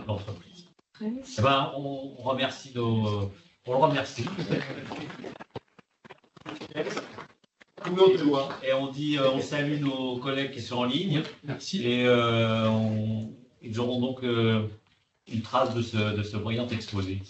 l'entreprise. On remercie on le remercie. Et on salue nos collègues qui sont en ligne. Merci. Et ils auront donc une trace de ce brillant exposé.